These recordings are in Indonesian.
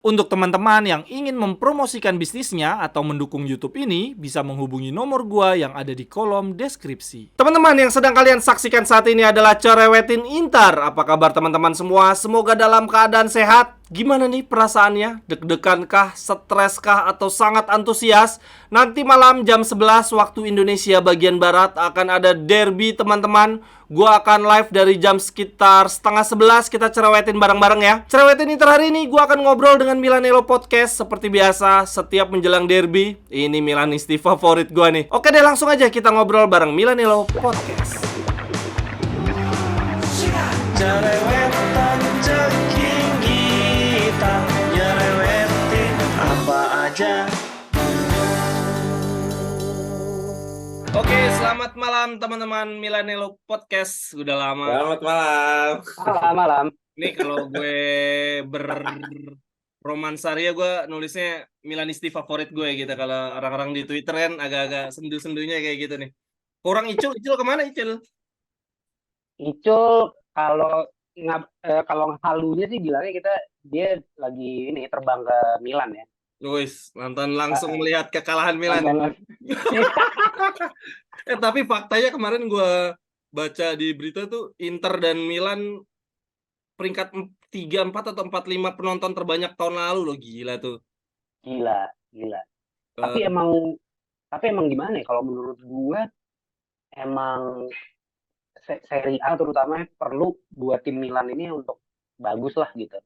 Untuk teman-teman yang ingin mempromosikan bisnisnya atau mendukung YouTube ini, bisa menghubungi nomor gua yang ada di kolom deskripsi. Teman-teman yang sedang kalian saksikan saat ini adalah Corewetin Intar. Apa kabar teman-teman semua? Semoga dalam keadaan sehat. Gimana nih perasaannya? Deg-degan kah? Stres kah? Atau sangat antusias? Nanti malam jam 11 waktu Indonesia bagian Barat akan ada derby teman-teman. Gua akan live dari jam sekitar setengah 11. Kita cerewetin bareng-bareng ya. Cerewetin Inter hari ini gua akan ngobrol dengan Milanello Podcast. Seperti biasa, setiap menjelang derby. Ini Milanisti favorit gua nih. Oke deh, langsung aja kita ngobrol bareng Milanello Podcast. Cerewetan ceking kita, nyerewetin apa aja. Oke, selamat malam teman-teman Milanello Podcast. Udah lama. Selamat malam. Malam. Nih kalau gue berromansaria, gue nulisnya Milanisti favorit gue gitu. Kalau orang-orang di Twitter kan agak-agak sendu-sendunya kayak gitu nih. Kurang Icul kemana Icul? Icul kalau halunya sih bilangnya dia lagi ini terbang ke Milan ya. Luis, nonton langsung melihat kekalahan Milan. Tapi faktanya kemarin gue baca di berita tuh Inter dan Milan peringkat 3, 4 atau 4, 5 penonton terbanyak tahun lalu loh, gila tuh. Gila. Tapi emang gimana ya kalau menurut gue emang Serie A terutama perlu buat tim Milan ini untuk bagus lah gitu.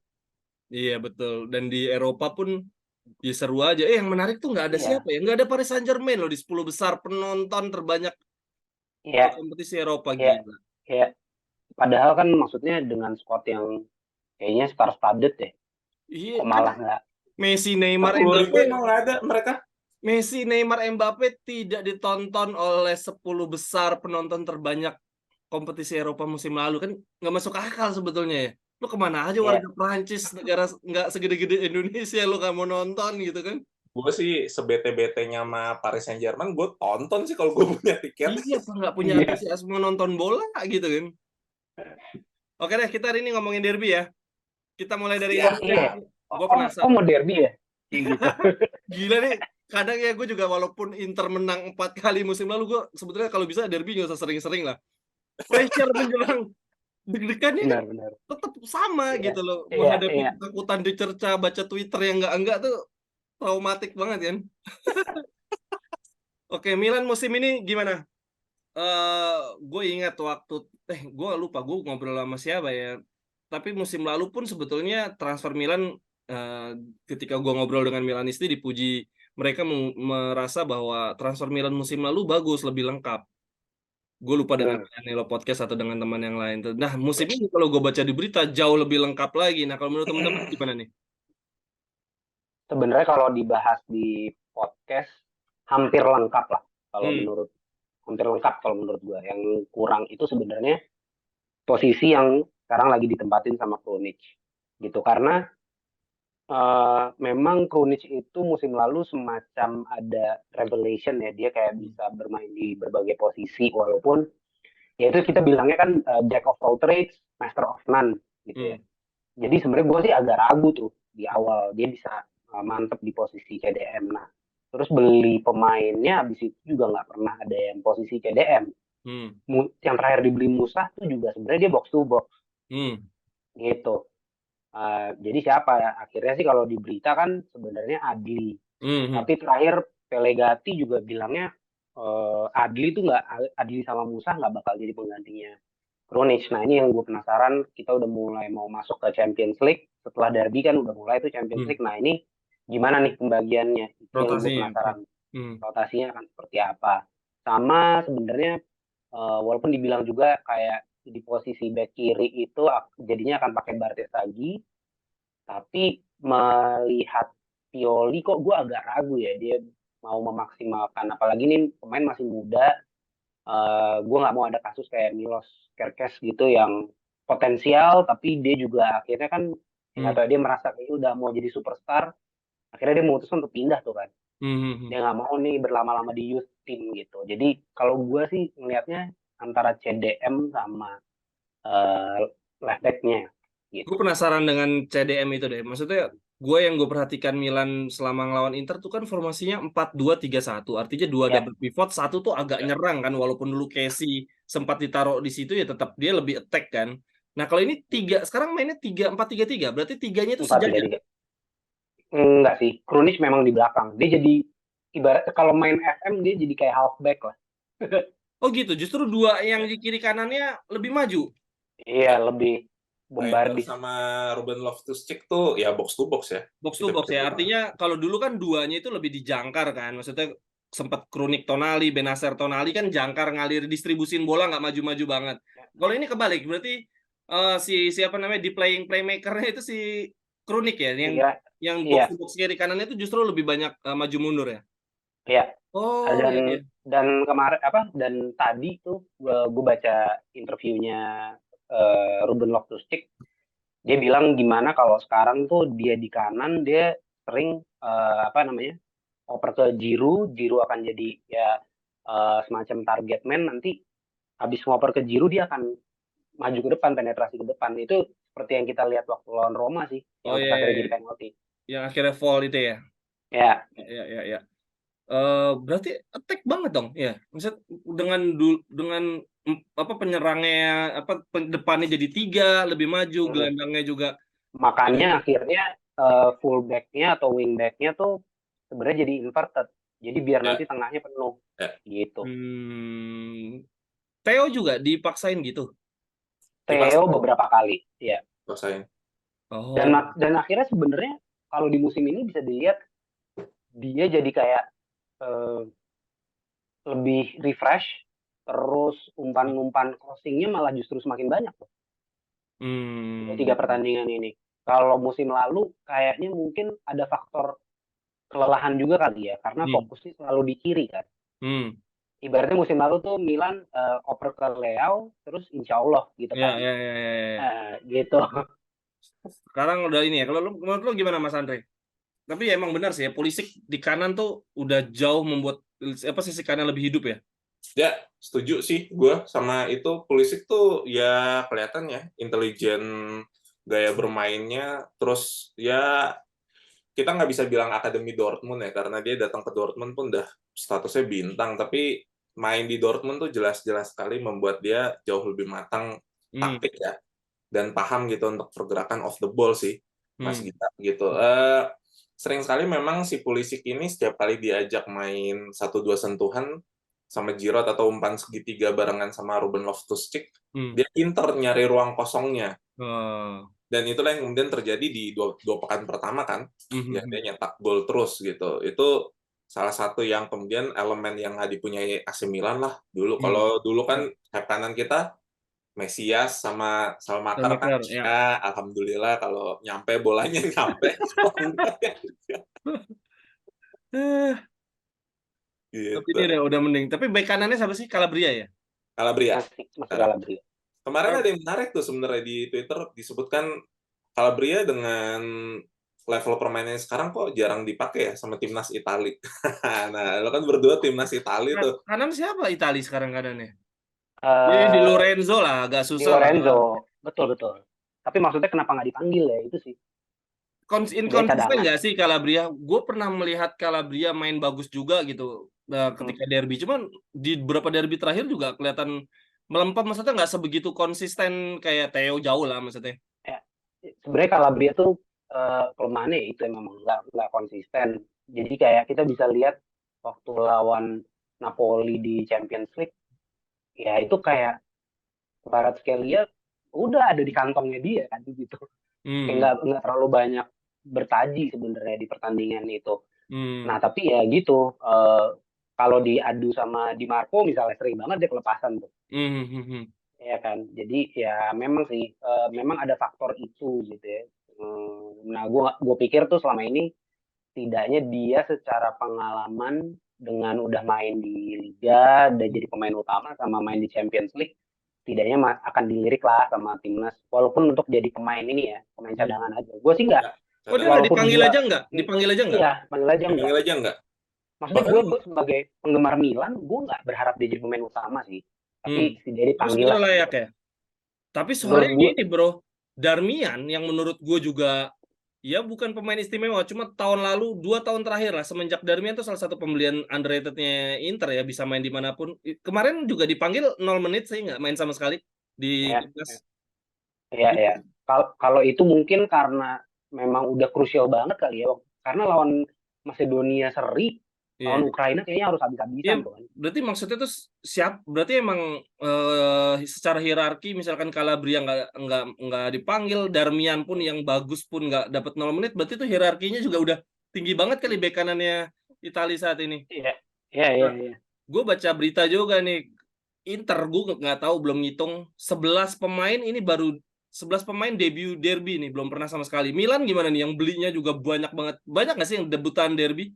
Iya betul. Dan di Eropa pun ya seru aja. Yang menarik tuh nggak ada Iya. siapa ya? Nggak ada Paris Saint-Germain loh di 10 besar penonton terbanyak Iya. kompetisi Eropa, Iya. gila. Iya. Padahal kan maksudnya dengan squad yang kayaknya star-studded ya. Iya, Kok malah nggak Messi, Neymar, 40.000 Mbappe. emang nggak ada mereka. Messi, Neymar, Mbappe tidak ditonton oleh 10 besar penonton terbanyak kompetisi Eropa musim lalu, kan nggak masuk akal sebetulnya ya. Lu kemana aja warga Prancis, negara nggak segede-gede Indonesia, lu nggak mau nonton gitu kan? Gue sih sebete-betenya sama Paris Saint-Germain, gue tonton sih kalau gue punya tiket. Iya, apa nggak punya Iya. antusiasme nonton bola gitu kan? Oke deh, kita hari ini ngomongin derby ya. Kita mulai dari Iya. gue Oh, penasaran. mau derby ya? Gitu. Gila nih, kadang ya gue juga walaupun Inter menang 4 kali musim lalu, gue sebetulnya kalau bisa derby nggak usah sering-sering lah. Pressure menjelang deg-degannya kan Benar. tetap sama Iya. gitu loh. Iya. Menghadapi ketakutan dicerca, baca Twitter yang enggak tuh traumatik banget kan. Oke, Milan musim ini gimana? Gue ingat waktu gue lupa gue ngobrol sama siapa ya. Tapi musim lalu pun sebetulnya transfer Milan, ketika gue ngobrol dengan Milanisti, dipuji mereka merasa bahwa transfer Milan musim lalu bagus, lebih lengkap. Gue lupa dengan Nelo Podcast atau dengan teman yang lain. Nah, musim ini kalau gue baca di berita jauh lebih lengkap lagi. Nah, kalau menurut teman-teman gimana nih? Sebenarnya kalau dibahas di podcast hampir lengkap lah hampir lengkap kalau menurut gua. Yang kurang itu sebenarnya posisi yang sekarang lagi ditempatin sama Krunic gitu, karena memang Krunic itu musim lalu semacam ada revelation ya, dia kayak bisa bermain di berbagai posisi, walaupun ya itu kita bilangnya kan jack of all trades, master of none gitu ya. Jadi sebenarnya gue sih agak ragu tuh di awal dia bisa mantep di posisi CDM. Nah, terus beli pemainnya habis itu juga nggak pernah ada yang posisi CDM. Yang terakhir dibeli Musa tuh juga sebenarnya dia box to box gitu. Jadi siapa ya? Akhirnya sih kalau di berita kan sebenarnya Adli. Tapi terakhir Pelegati juga bilangnya Adli sama Musa nggak bakal jadi penggantinya Krunic. Nah, ini yang gue penasaran. Kita udah mulai mau masuk ke Champions League. Setelah derby kan udah mulai tuh Champions League. Nah, ini gimana nih pembagiannya? Itu yang gue penasaran. Rotasinya akan seperti apa? Sama sebenarnya walaupun dibilang juga kayak di posisi back kiri itu jadinya akan pakai Bartes lagi. Tapi melihat Pioli kok gue agak ragu ya. Dia mau memaksimalkan. Apalagi nih pemain masih muda. Gue nggak mau ada kasus kayak Milos Kerkes gitu yang potensial tapi dia juga akhirnya kan atau dia merasa kayak udah mau jadi superstar, akhirnya dia memutuskan untuk pindah tuh kan. Dia nggak mau nih berlama-lama di youth team gitu. Jadi kalau gue sih ngelihatnya antara CDM sama left back-nya Gue gitu. penasaran dengan CDM itu deh. Maksudnya yang gue perhatikan Milan selama ngelawan Inter tuh kan formasinya 4-2-3-1. Artinya dua Ya, double pivot, satu tuh agak nyerang kan, walaupun dulu Casey sempat ditaruh di situ ya tetap dia lebih attack kan. Nah, kalau ini sekarang mainnya 3-4-3-3, berarti tiganya itu 4-3-3. sejajar. Enggak sih, Krunic memang di belakang. Dia jadi ibarat kalau main FM dia jadi kayak halfback lah. Oh gitu, justru dua yang di kiri kanannya lebih maju. Iya, lebih Reinders bombardis. sama Ruben Loftus-Cheek tuh ya box to box ya. Box to Kita box bisa ya, bilang. artinya kalau dulu kan duanya itu lebih dijangkar kan. Maksudnya sempat Kronik Tonali, Benacer Tonali kan jangkar ngalir distribusin bola nggak maju-maju banget. Kalau ini kebalik, berarti si siapa namanya di playmakernya itu si Kronik ya, Iya, yang box iya, to box kiri kanannya itu justru lebih banyak maju mundur ya. iya. Oh Dan iya iya. kemarin dan tadi tuh gue baca interviewnya Ruben Loftus-Cheek. Dia bilang gimana kalau sekarang tuh dia di kanan dia sering oper ke Giroud akan jadi ya semacam target man, nanti habis ngoper ke Giroud dia akan maju ke depan, penetrasi ke depan. Itu seperti yang kita lihat waktu lawan Roma sih, Oh yang terus iya, iya, akhirnya iya. jadi penalti. Yang akhirnya fall itu ya. Ya, Iya iya iya. Berarti attack banget dong, ya. Maksud dengan apa penyerangnya depannya jadi 3 lebih maju, gelandangnya juga. makanya akhirnya fullback-nya atau wingback-nya tuh sebenarnya jadi inverted. Jadi biar Ya, nanti tengahnya penuh ya. gitu. Theo juga dipaksain gitu. Theo beberapa kali, ya. Paksain. Oh. Dan akhirnya sebenarnya kalau di musim ini bisa dilihat dia jadi kayak lebih refresh, terus umpan-umpan crossingnya malah justru semakin banyak tuh. 3 pertandingan ini. Kalau musim lalu kayaknya mungkin ada faktor kelelahan juga kali ya, karena fokusnya selalu di kiri kan. Ibaratnya musim lalu tuh Milan oper ke Leao, terus insya Allah gitu kan. Ya. Gitu. Sekarang udah ini ya. Kalau menurut lu gimana Mas Andre? Tapi ya emang benar sih ya, Pulisic di kanan tuh udah jauh membuat sisi kanan lebih hidup ya. Ya, setuju sih gue sama itu. Pulisic tuh ya kelihatan ya intelijen gaya bermainnya. Terus ya kita nggak bisa bilang akademi Dortmund ya, karena dia datang ke Dortmund pun udah statusnya bintang. Tapi main di Dortmund tuh jelas-jelas sekali membuat dia jauh lebih matang taktik ya, dan paham gitu untuk pergerakan off the ball sih, Mas Gita gitu. Sering sekali memang si Pulisic ini setiap kali diajak main 1-2 sentuhan sama Giroud atau umpan segitiga barengan sama Ruben Loftus-Cheek, dia pinter nyari ruang kosongnya. Dan itulah yang kemudian terjadi di dua pekan pertama kan, ya dia nyetak gol terus gitu. Itu salah satu yang kemudian elemen yang nggak dipunyai AC Milan lah dulu. Kalau dulu kan sayap kanan kita Mesias sama Salmaker kan, ya alhamdulillah kalau nyampe bolanya nyampe. Tapi Gitu. ini udah mending. Tapi bek kanannya siapa sih? Calabria ya? Calabria. Masih Calabria. Kemarin ada yang menarik tuh sebenarnya di Twitter, disebutkan Calabria dengan level permainannya sekarang kok jarang dipakai ya sama timnas Itali. Nah, lo kan berdua timnas Itali tuh. Kanan siapa Itali sekarang kanannya? Eh, Di Lorenzo lah, agak Di susah lah. Lorenzo, betul. Tapi maksudnya kenapa nggak dipanggil ya, itu sih. Inkonsisten nggak sih Calabria? Gue pernah melihat Calabria main bagus juga gitu ketika derby. Cuman di beberapa derby terakhir juga kelihatan melempem. Maksudnya nggak sebegitu konsisten kayak Theo, jauh lah maksudnya. Ya, sebenarnya Calabria tuh kelemahannya itu memang nggak konsisten. Jadi kayak kita bisa lihat waktu lawan Napoli di Champions League, ya itu kayak Kvaratskhelia udah ada di kantongnya dia kan gitu. Kayak nggak terlalu banyak bertaji sebenarnya di pertandingan itu. Nah tapi ya gitu, kalau diadu sama Di Marco misalnya sering banget dia kelepasan tuh. Ya kan, jadi ya memang sih memang ada faktor itu gitu ya. Nah gue pikir tuh selama ini tidaknya dia secara pengalaman dengan udah main di Liga, udah jadi pemain utama sama main di Champions League, tidaknya akan dilirik lah sama timnas. Walaupun untuk jadi pemain ini ya, pemain cadangan aja. Gue sih nggak. Oh dia nggak dipanggil aja nggak? Dipanggil aja nggak? Iya, panggil aja nggak. Dipanggil aja nggak. Maksudnya gue sebagai penggemar Milan, gue nggak berharap dia jadi pemain utama sih. Tapi dia dipanggil lah. Layak ya. Tapi soalnya gini bro, Darmian yang menurut gue juga Ya bukan pemain istimewa, cuma tahun lalu 2 tahun terakhir lah semenjak Darmian tuh salah satu pembelian underrated-nya Inter ya, bisa main dimanapun. Kemarin juga dipanggil 0 menit sih nggak main sama sekali di Ya, timnas. ya, ya. Kalau itu mungkin karena memang udah krusial banget kali ya, karena lawan Macedonia seri, Iya. lawan Ukraina kayaknya harus Iya, habis-habisan tuh kan. berarti maksudnya tuh berarti emang secara hierarki misalkan Calabria nggak dipanggil, Darmian pun yang bagus pun nggak dapat 0 menit, berarti tuh hierarkinya juga udah tinggi banget kali bek kanannya Italia saat ini. Iya, iya, iya, Nah, iya. gue baca berita juga nih, Inter gue nggak tahu, belum ngitung 11 pemain ini baru 11 pemain debut derby nih, belum pernah sama sekali. Milan gimana nih, yang belinya juga banyak banget, banyak nggak sih yang debutan derby?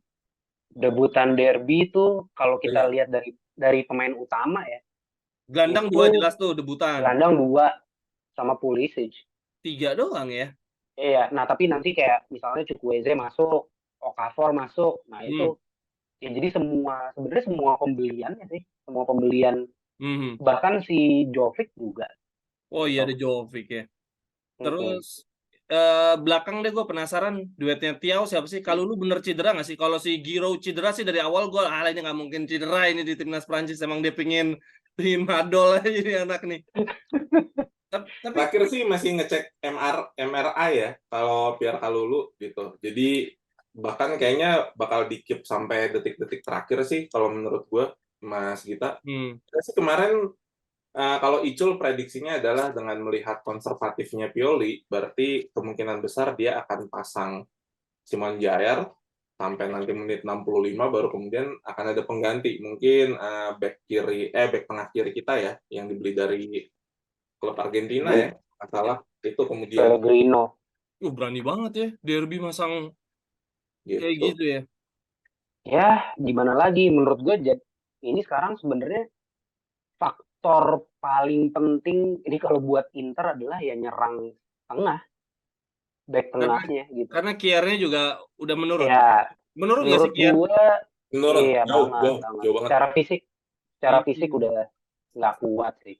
Debutan derby itu kalau kita Banyak. lihat dari pemain utama ya, Gelandang itu 2 jelas tuh debutan, gelandang 2 sama Pulisic. 3 doang ya. Iya, nah tapi nanti kayak misalnya Chukwueze masuk, Okafor masuk, nah itu Hmm. ya jadi sebenarnya semua pembeliannya sih, semua pembelian, Mhm. bahkan si Jovic juga Oh iya, ada gitu. Jovic ya. Mm-mm. Terus belakang deh gue penasaran duetnya Tiaw siapa sih? Kalau lu bener cedera nggak sih? Kalau si Giroud cedera sih dari awal gue ini nggak mungkin cedera ini di timnas Prancis, emang dia pengen madol aja jadi anak nih. Tapi Terakhir sih masih ngecek MRI ya kalau Pierre Kalulu gitu. Jadi bahkan kayaknya bakal di-keep sampai detik-detik terakhir sih kalau menurut gue, Mas Gita. Saya sih kemarin kalau Icul prediksinya adalah dengan melihat konservatifnya Pioli, berarti kemungkinan besar dia akan pasang Simon Jair sampai nanti menit 65 baru kemudian akan ada pengganti. Mungkin back tengah kiri kita ya yang dibeli dari klub Argentina ya, nggak salah itu kemudian Pellegrino. berani banget ya derby masang kayak gitu. gitu ya. Ya, gimana lagi? Menurut gue ini sekarang sebenarnya faktor paling penting ini kalau buat Inter adalah ya nyerang tengah, back Karena tengahnya gitu. karena Kiernya juga udah menurun. Ya, Menurun nggak sih menurut Kier? gue Menurun iya jauh banget, jauh banget. jauh banget. Secara fisik Hmm. udah nggak kuat sih,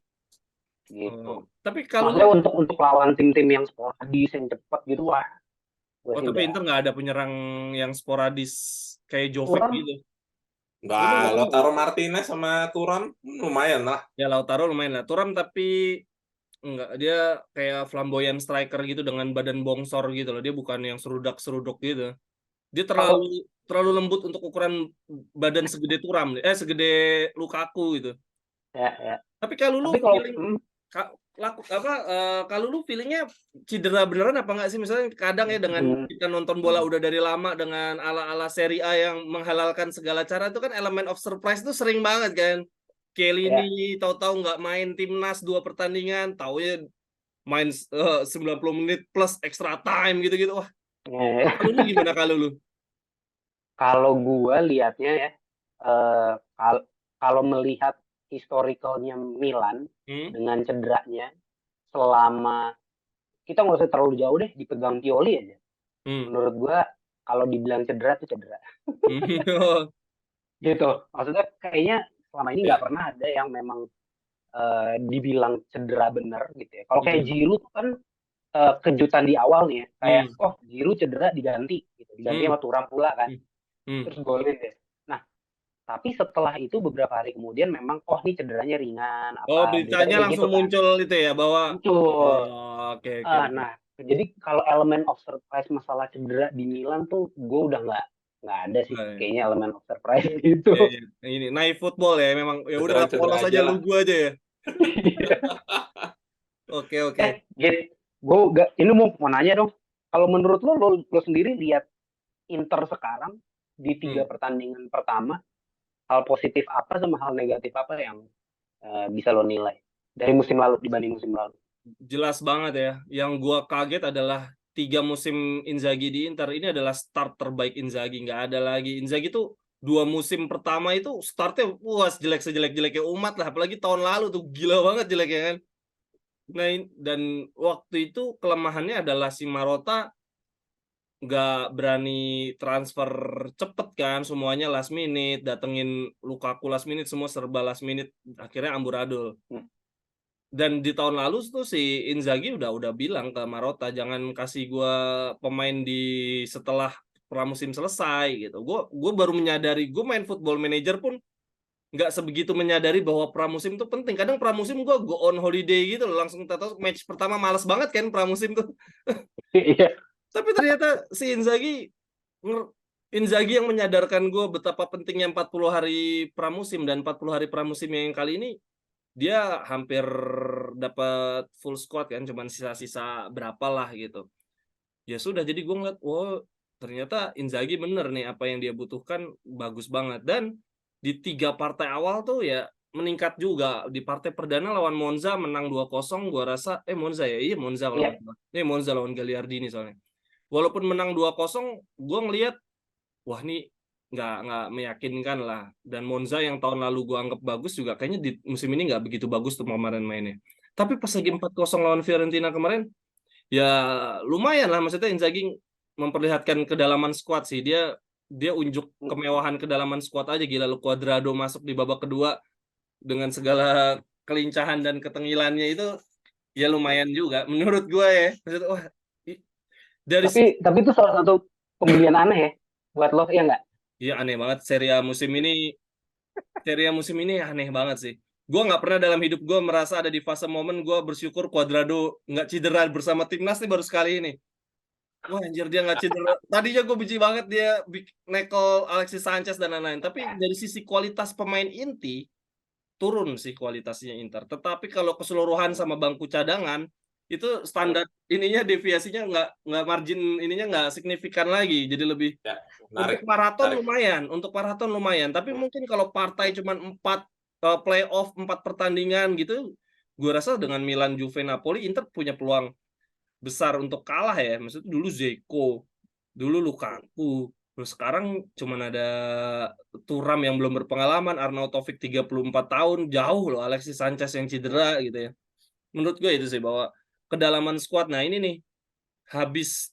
gitu. Tapi kalau lu, Maksudnya untuk lawan tim-tim yang sporadis, yang cepat gitu, wah, gue sih tapi udah Inter nggak ada penyerang yang sporadis kayak Jovic kurang. gitu. Nggak, Lautaro Martinez sama Thuram lumayan lah. Ya Lautaro lumayan lah. Thuram tapi enggak, dia kayak flamboyan striker gitu dengan badan bongsor gitu loh. Dia bukan yang serudak-seruduk gitu. Dia terlalu Kalau terlalu lembut untuk ukuran badan segede Thuram, segede Lukaku gitu. ya, ya. Tapi kalau lu Tapi kalau feeling kalau lu feelingnya cedera beneran apa nggak sih? Misalnya kadang ya dengan kita nonton bola udah dari lama dengan ala-ala Serie A yang menghalalkan segala cara, itu kan elemen of surprise tuh sering banget kan. ya, Chiellini tahu-tahu nggak main timnas 2 pertandingan, taunya main 90 menit plus extra time gitu-gitu. Wah, ya. kalau lu gimana kalau lu? Kalau gue lihatnya ya, kalau melihat historicalnya Milan Hmm? dengan cederanya, selama kita nggak usah terlalu jauh deh dipegang Pioli aja. Hmm. Menurut gue kalau dibilang cedera tuh cedera, Oh, gitu. Maksudnya kayaknya selama ini nggak Ya. pernah ada yang memang dibilang cedera bener gitu ya. Kalau kayak hmm. Giroud tuh kan kejutan di awal nih ya, kayak Hmm. oh Giroud cedera diganti, gitu. Diganti Hmm. sama Thuram pula kan, Hmm. Hmm. terus golin deh. Nah, tapi setelah itu beberapa hari kemudian memang oh ini cederanya ringan, Oh, apa beritanya beritanya kayak gitu langsung kan, muncul itu ya bahwa muncul. oke oke. Nah, jadi kalau elemen of surprise masalah cedera di Milan tuh gue udah nggak ada sih Nah, kayaknya elemen of surprise gitu. ya, ya. Ini naif football ya, memang ya udahlah Cedera-cedera polos aja aja lah. lu gua aja ya. Oke oke. Gitu. Gue ini mau nanya dong. Kalau menurut lo sendiri lihat Inter sekarang di 3 pertandingan pertama, hal positif apa sama hal negatif apa yang bisa lo nilai dari musim lalu dibanding musim lalu? Jelas banget ya. Yang gua kaget adalah 3 musim Inzaghi di Inter ini adalah start terbaik Inzaghi. Nggak ada lagi. Inzaghi tuh 2 musim pertama itu startnya wah sejelek-jeleknya umat lah. Apalagi tahun lalu tuh gila banget jeleknya kan. Nah, dan waktu itu kelemahannya adalah si Marotta nggak berani transfer cepet kan, semuanya last minute, datengin Lukaku last minute, semua serba last minute, akhirnya amburadul. Dan di tahun lalu tuh si Inzaghi udah bilang ke Marotta, jangan kasih gua pemain setelah pramusim selesai gitu. Gua baru menyadari, gua main Football Manager pun nggak sebegitu menyadari bahwa pramusim itu penting. Kadang pramusim gua go on holiday gitu loh, langsung tahu match pertama males banget kan pramusim tuh. Iya. Tapi ternyata si Inzaghi yang menyadarkan gue betapa pentingnya 40 hari pramusim, dan 40 hari pramusim yang kali ini dia hampir dapat full squad kan, cuman sisa-sisa berapa lah gitu. Ya sudah, jadi gue ngeliat, wow, ternyata Inzaghi bener nih, apa yang dia butuhkan bagus banget. Dan di 3 partai awal tuh ya meningkat juga. Di partai perdana lawan Monza menang 2-0, gue rasa Monza ya, iya Monza kalau nggak salah. Ini Monza lawan Gagliardini soalnya. Walaupun menang 2-0, gue ngelihat wah ini nggak meyakinkan lah. Dan Monza yang tahun lalu gue anggap bagus juga kayaknya di musim ini nggak begitu bagus tuh kemarin mainnya. Tapi pas lagi 4-0 lawan Fiorentina kemarin, ya lumayan lah, maksudnya Inzaghi memperlihatkan kedalaman skuad sih. Dia unjuk kemewahan kedalaman skuad aja, gila lu, Cuadrado masuk di babak kedua dengan segala kelincahan dan ketengilannya itu, ya lumayan juga menurut gue ya. Maksudnya, wah, dari Tapi itu salah satu pembelian aneh ya buat lo, ya nggak? iya aneh banget Serie A musim ini aneh banget sih. Gue nggak pernah dalam hidup gue merasa ada di fase momen gue bersyukur Cuadrado nggak cedera bersama timnas nih, baru sekali ini. Wah anjir, dia nggak cedera. Tadinya gue benci banget dia nekel Alexis Sanchez dan lain-lain. Tapi dari sisi kualitas pemain inti, turun sih kualitasnya Inter. Tetapi kalau keseluruhan sama bangku cadangan, itu standar ininya, deviasinya nggak margin ininya nggak signifikan lagi. Jadi lebih Ya, untuk menarik. maraton Menarik. lumayan, Tapi mungkin kalau partai cuma 4 playoff, 4 pertandingan gitu, gue rasa dengan Milan, Juve, Napoli, Inter punya peluang besar untuk kalah ya. Maksudnya dulu Zeko, dulu Lukaku, terus sekarang cuman ada Thuram yang belum berpengalaman, Arnautovic 34 tahun, jauh loh Alexis Sanchez yang cedera gitu ya. Menurut gue itu sih bahwa kedalaman squad. Nah ini nih, habis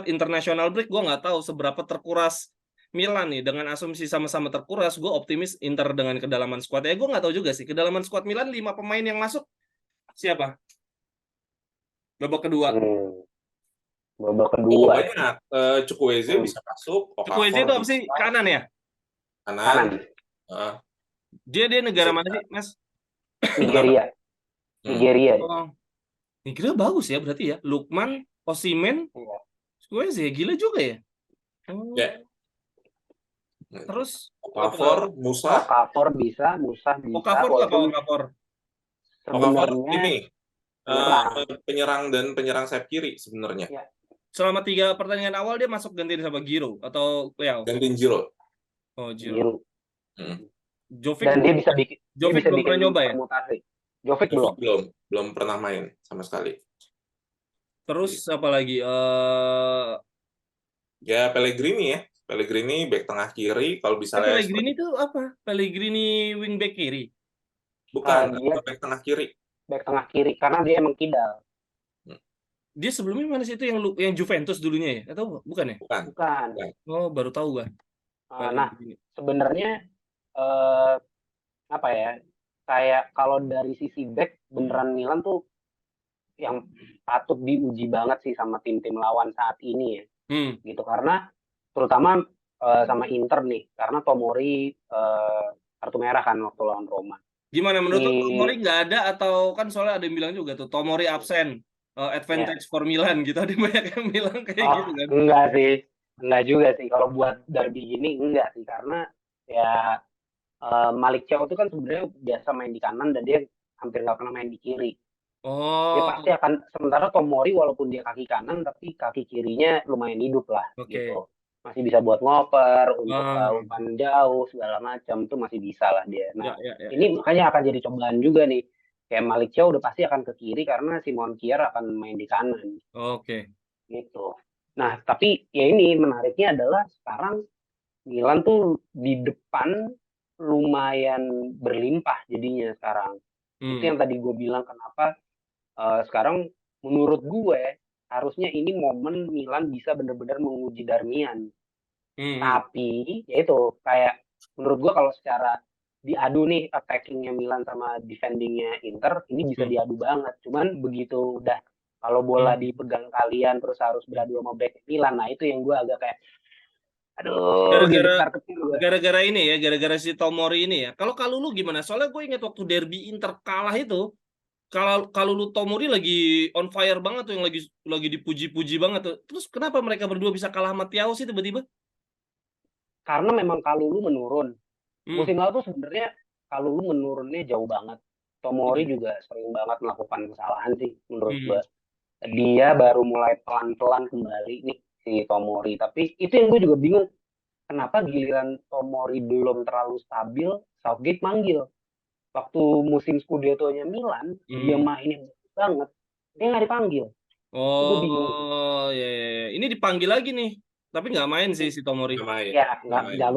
international break, gue nggak tahu seberapa terkuras Milan nih. Dengan asumsi sama-sama terkuras, gue optimis Inter dengan kedalaman squad. Gue nggak tahu juga sih kedalaman squad Milan, 5 pemain yang masuk siapa babak kedua. Babak Oh, kedua ya. banyak. Chukwueze bisa masuk, Chukwueze Okafor itu apa sih, bisa, kanan ya? kanan. Kanan. Dia negara mana sih, Mas? Nigeria. Hmm. Nigeria. Oh, Nigeria bagus ya berarti ya. Lukman, Osimhen, Iya. Chukwueze ya, gila juga ya. Ya. Terus Okafor, Musa. Okafor bisa, Musa bisa. Okafor tuh apa Walaupun Okafor? Okafor sebenarnya ini penyerang. penyerang dan penyerang sayap kiri sebenarnya. Ya. Selama 3 pertandingan awal dia masuk gantiin sama Giro atau Leao? Gantiin Giroud. Oh, Giro. Giroud. Jovic Dan dia bisa bikin belum pernah nyoba ya? permutasi. Jovic belum. Belum pernah main sama sekali. Terus apa lagi? Ya Pellegrini ya. Pellegrini back tengah kiri, kalau bisa Pellegrini itu apa? Pellegrini wingback kiri. Bukan, Dia back tengah kiri. back tengah kiri karena dia emang kidal. Dia sebelumnya mana sih, itu yang Juventus dulunya ya? Atau bukan ya? Bukan. Oh, baru tahu gua. Nah, sebenarnya apa ya? Kayak kalau dari sisi back, beneran Milan tuh yang patut diuji banget sih sama tim-tim lawan saat ini ya. Gitu, karena terutama sama Inter nih, karena Tomori kartu merah kan waktu lawan Roma. Gimana menurut lo, Tomori nggak ada, atau kan soalnya ada yang bilang juga tuh Tomori absen, advantage for Milan gitu. Ada banyak yang bilang kayak gitu kan. Enggak juga sih kalau buat derby gini, enggak sih, karena ya Malik Thiaw itu kan sebenarnya biasa main di kanan dan dia hampir nggak pernah main di kiri. Dia pasti akan, sementara Tomori walaupun dia kaki kanan tapi kaki kirinya lumayan hidup lah. Gitu. Masih bisa buat ngoper, untuk umpan jauh segala macam tuh masih bisa lah dia. Nah, ini makanya akan jadi cobaan juga nih. Kayak Malik Thiaw udah pasti akan ke kiri karena Simon Kjaer akan main di kanan. Gitu. Nah, tapi ya ini menariknya adalah sekarang Milan tuh di depan lumayan berlimpah jadinya sekarang. Itu yang tadi gue bilang kenapa sekarang menurut gue harusnya ini momen Milan bisa benar-benar menguji Darmian. Tapi ya itu, kayak menurut gue kalau secara diadu nih attackingnya Milan sama defendingnya Inter, ini bisa diadu banget. Cuman begitu udah kalau bola dipegang kalian terus harus beradu sama back Milan, nah itu yang gue agak kayak, aduh, gitu Gara-gara kecil gue. gara-gara ini ya, gara-gara si Tomori ini ya. Kalau Kalulu gimana? Soalnya gue ingat waktu derby Inter kalah itu, kalau Kalulu Tomori lagi on fire banget tuh, yang lagi dipuji-puji banget tuh. Terus kenapa mereka berdua bisa kalah sama Thiago sih tiba-tiba? Karena memang Kalulu menurun. Hmm. Musim lalu tuh sebenarnya Kalulu menurunnya jauh banget. Tomori juga sering banget melakukan kesalahan sih menurut gue. Dia baru mulai pelan-pelan kembali nih si Tomori. Tapi itu yang gue juga bingung. Kenapa giliran Tomori belum terlalu stabil, Southgate manggil. Waktu musim Scudetto-nya Milan, dia mainin bagus banget. Dia nggak dipanggil. Gue bingung. Oh, ya. Ini dipanggil lagi nih. Tapi nggak main sih si Tomori. Nggak main. Ya, nggak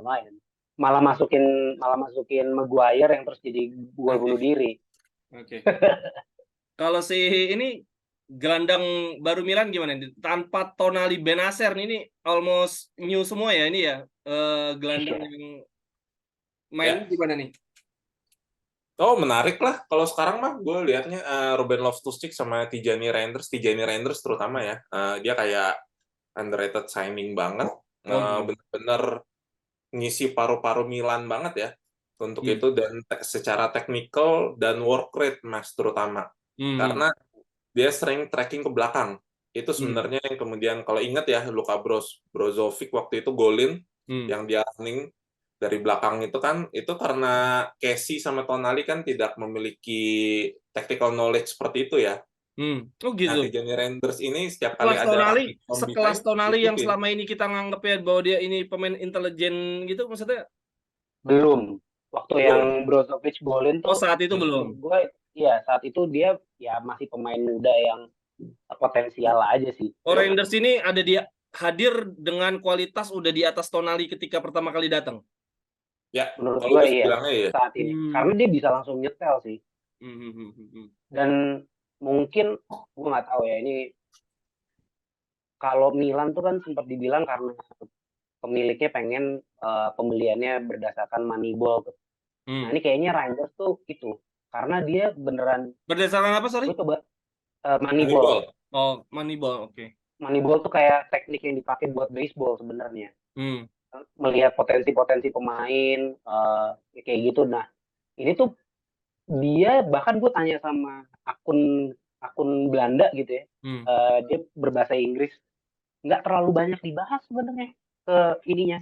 main. Malah masukin Maguire yang terus jadi gol bunuh diri. Oke. Kalau si ini gelandang baru Milan gimana? Tanpa Tonali Benacer ini almost new semua ya ini ya. Gelandang yang main gimana nih? Oh, menarik lah. Kalau sekarang mah gue liatnya Ruben Loftus-Cheek sama Tijani Reinders terutama ya. Dia kayak underrated signing banget. Bener-bener ngisi paru-paru Milan banget ya untuk itu, dan secara technical dan work rate Mas terutama. Karena dia sering tracking ke belakang. Itu sebenarnya yang kemudian kalau ingat ya, Luka Brozovic waktu itu golin yang dia running dari belakang itu kan, itu karena Casey sama Tonali kan tidak memiliki tactical knowledge seperti itu ya. Oh gitu. Nah, Tijani Reinders ini setiap kali ada sekelas Tonali yang selama ini kita nganggep ya bahwa dia ini pemain intelijen gitu, maksudnya? Belum. Waktu yang Brozovic golin tuh. Oh, saat itu belum. Gue, iya, saat itu dia ya masih pemain muda yang potensial aja sih. Oh, Reinders ini ada dia hadir dengan kualitas udah di atas Tonali ketika pertama kali datang. Ya, menurut kalau gue iya ya. saat ini. Karena dia bisa langsung nyetel sih. Dan mungkin gue nggak tahu ya, ini kalau Milan tuh kan sempat dibilang karena pemiliknya pengen pembeliannya berdasarkan Moneyball. Nah ini kayaknya Reinders tuh itu karena dia beneran berdasarkan apa, sorry? Gue coba Moneyball. Oh, Moneyball, oke. Moneyball tuh kayak teknik yang dipakai buat baseball sebenarnya. Melihat potensi-potensi pemain kayak gitu. Nah ini tuh dia, bahkan gue tanya sama akun Belanda gitu ya, dia berbahasa Inggris, nggak terlalu banyak dibahas sebenarnya ke ininya,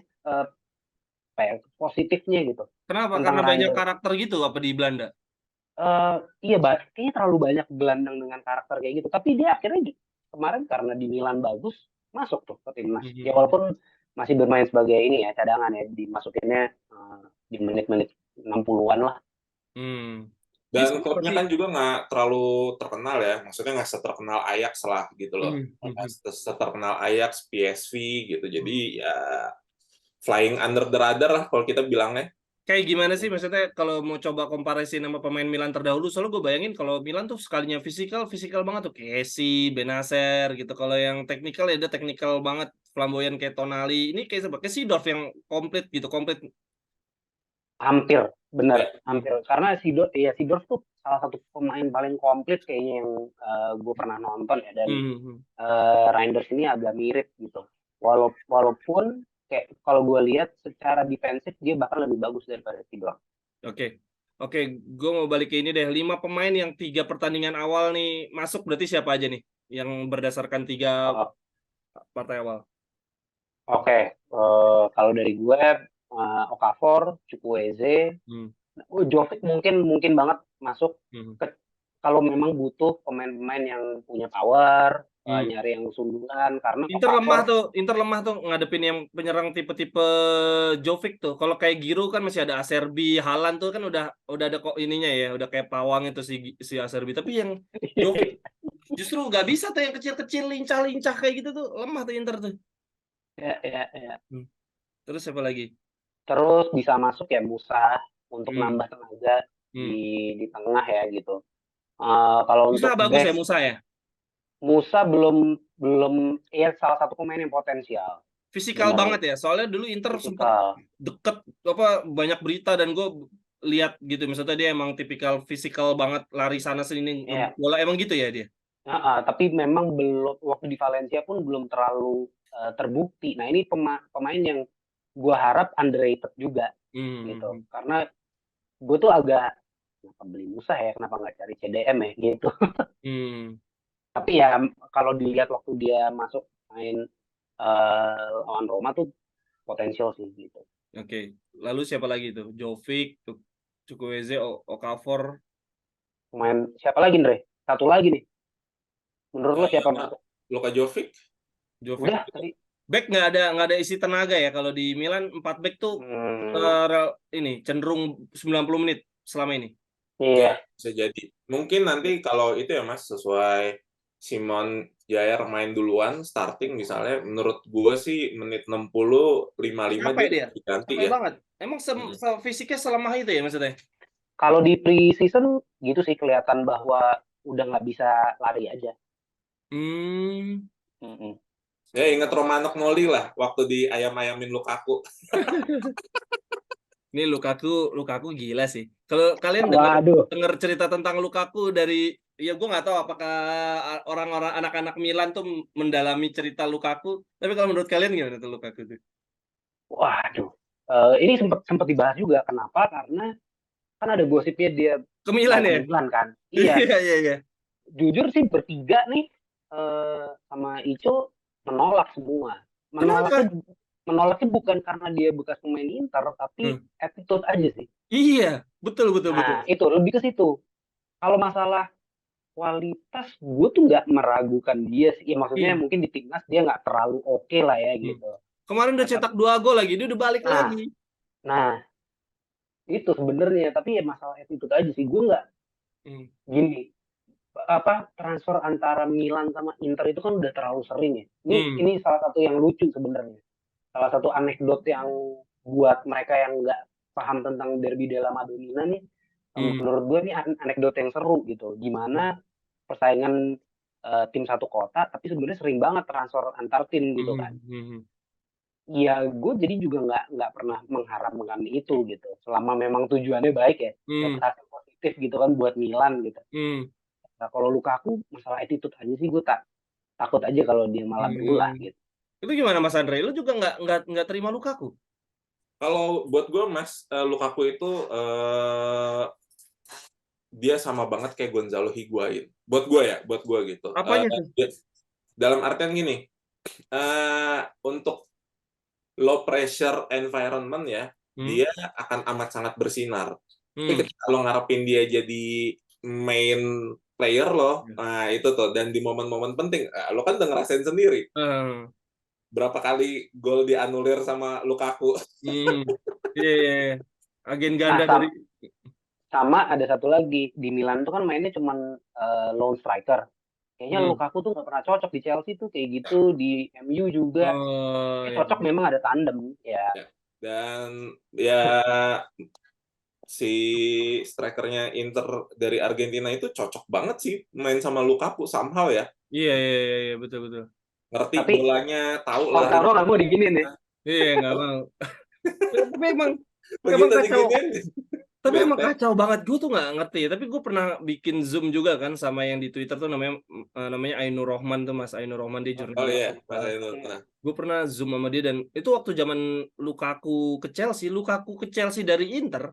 positifnya gitu. Kenapa? Karena banyak karakter gitu apa di Belanda? Iya, kayaknya terlalu banyak gelandang dengan karakter kayak gitu. Tapi dia akhirnya kemarin karena di Milan bagus, masuk tuh ke timnas. Ya walaupun masih bermain sebagai ini ya, cadangan ya, dimasukinnya di menit-menit 60-an lah. Dan klubnya kan juga nggak terlalu terkenal ya, maksudnya nggak seterkenal Ajax lah gitu loh. Seterkenal Ajax, PSV gitu. Jadi ya flying under the radar lah kalau kita bilangnya. Kayak gimana sih maksudnya kalau mau coba komparasi sama pemain Milan terdahulu? Soalnya gue bayangin kalau Milan tuh sekalinya fisikal banget tuh, Casey, Benacer gitu. Kalau yang teknikal ya dia teknikal banget, flamboyan kayak Tonali. Ini kayak Seedorf yang komplit gitu, komplit. Hampir, benar, hampir. Karena Seedorf tuh salah satu pemain paling komplit kayaknya yang gue pernah nonton ya. Dan Reinders ini agak mirip gitu. Walaupun kayak kalau gue lihat secara defensif dia bahkan lebih bagus daripada Seedorf. Oke, gue mau balik ke ini deh. 5 pemain yang 3 pertandingan awal nih masuk, berarti siapa aja nih yang berdasarkan 3 partai awal? Oke, kalau dari gue Okafor, Chukwueze, Jovic mungkin banget masuk. Kalau memang butuh pemain-pemain yang punya power, nyari yang sundulan, karena Inter lemah tuh ngadepin yang penyerang tipe-tipe Jovic tuh. Kalau kayak Giroud kan masih ada Acerbi, Haaland tuh kan udah ada kok ininya ya, udah kayak pawang itu si Acerbi. Tapi yang Jovic justru nggak bisa tuh, yang kecil-kecil lincah-lincah kayak gitu tuh, lemah tuh Inter tuh. Ya. Terus siapa lagi? Terus bisa masuk ya Musa untuk nambah tenaga di tengah ya gitu. Kalau Musa untuk bagus ya Musa ya? Musa belum ya, salah satu pemain yang potensial. fisikal Benar. banget ya. Soalnya dulu Inter sempat Fisikal. deket banyak berita dan gue lihat gitu. Misalnya dia emang tipikal fisikal banget, lari sana sini Iya. ngebut bola, emang gitu ya dia. Tapi memang belum, waktu di Valencia pun belum terlalu terbukti. Nah, ini pemain yang gue harap underrated juga gitu. Karena gue tuh agak, kenapa beli Musa ya, kenapa nggak cari CDM ya gitu. Tapi ya kalau dilihat waktu dia masuk main lawan Roma tuh potensial sih gitu. Oke. Lalu siapa lagi tuh? Jovic, Chukwueze, Okafor. Pemain siapa lagi Andre? Satu lagi nih. Menurut lo siapa masuk? Luka Jovic. Udah tadi. Back nggak ada isi tenaga ya. Kalau di Milan 4 back tuh ini cenderung 90 menit selama ini. Iya. Bisa jadi. Mungkin nanti kalau itu ya Mas, sesuai Simon Jair main duluan starting misalnya, menurut gue sih menit 60 55 Capek dia. diganti Capek ya. banget. Emang fisiknya selemah itu ya maksudnya? Kalau di pre-season gitu sih kelihatan bahwa udah nggak bisa lari aja. Ya inget Romano Gnoli lah waktu di ayam-ayamin Lukaku. Ini Lukaku gila sih. Kalau kalian dengar cerita tentang Lukaku dari, ya gue nggak tahu apakah orang-orang anak-anak Milan tuh mendalami cerita Lukaku. Tapi kalau menurut kalian gimana tuh Lukaku tuh? Waduh, ini sempat dibahas juga. Kenapa? Karena kan ada gosipnya dia ke Milan ya. Milan kan. Iya. Iya. Jujur sih bertiga nih sama Ico menolak semua. Menolaknya bukan karena dia bekas pemain Inter, tapi attitude aja sih. Iya, betul. Nah, itu lebih ke situ. Kalau masalah kualitas, gue tuh nggak meragukan dia sih. Ya maksudnya mungkin di timnas dia nggak terlalu oke lah ya gitu. Kemarin udah cetak 2 gol lagi, dia udah balik lagi. Nah, itu sebenarnya. Tapi ya masalah attitude aja sih. Gue nggak gini. Transfer antara Milan sama Inter itu kan udah terlalu sering ya. Ini salah satu yang lucu sebenarnya. Salah satu anekdot yang buat mereka yang nggak paham tentang Derby della Madonnina nih, menurut gue ini anekdot yang seru gitu. Gimana persaingan tim satu kota, tapi sebenarnya sering banget transfer antar tim gitu kan. Ya gue jadi juga nggak pernah mengharapkan itu gitu. Selama memang tujuannya baik ya, hasil positif gitu kan buat Milan gitu. Nah, kalau Lukaku masalah attitude aja sih gue takut aja kalau dia malah berulah gitu. Itu gimana Mas Andre? Lu juga nggak terima Lukaku? Kalau buat gue Mas, Lukaku itu dia sama banget kayak Gonzalo Higuain. Buat gue gitu. Apanya tuh? Dalam artian gini, untuk low pressure environment ya, dia akan amat sangat bersinar. Tapi ketika lo ngarepin dia jadi main player lo, nah itu tuh, dan di momen-momen penting, lo kan udah ngerasain sendiri. Berapa kali gol dianulir sama Lukaku. Iya. Agen ganda dari... Sama ada satu lagi, di Milan tuh kan mainnya cuman lone striker. Kayaknya Lukaku tuh nggak pernah cocok di Chelsea tuh kayak gitu, di MU juga. Cocok memang ada tandem ya. Dan ya si strikernya Inter dari Argentina itu cocok banget sih main sama Lukaku somehow ya. Iya, betul. Ngerti bolanya, tahu lah. Lautaro nggak mau diginiin nih. Iya, nggak mau. Tapi emang kacau. Tapi emang kacau banget. Gue tuh nggak ngerti. Tapi gue pernah bikin Zoom juga kan sama yang di Twitter tuh namanya Ainur Rohman tuh, Mas Ainur Rohman, dia jurnalis. Oh iya, Mas Ainur. Gue pernah Zoom sama dia dan itu waktu zaman Lukaku ke Chelsea dari Inter.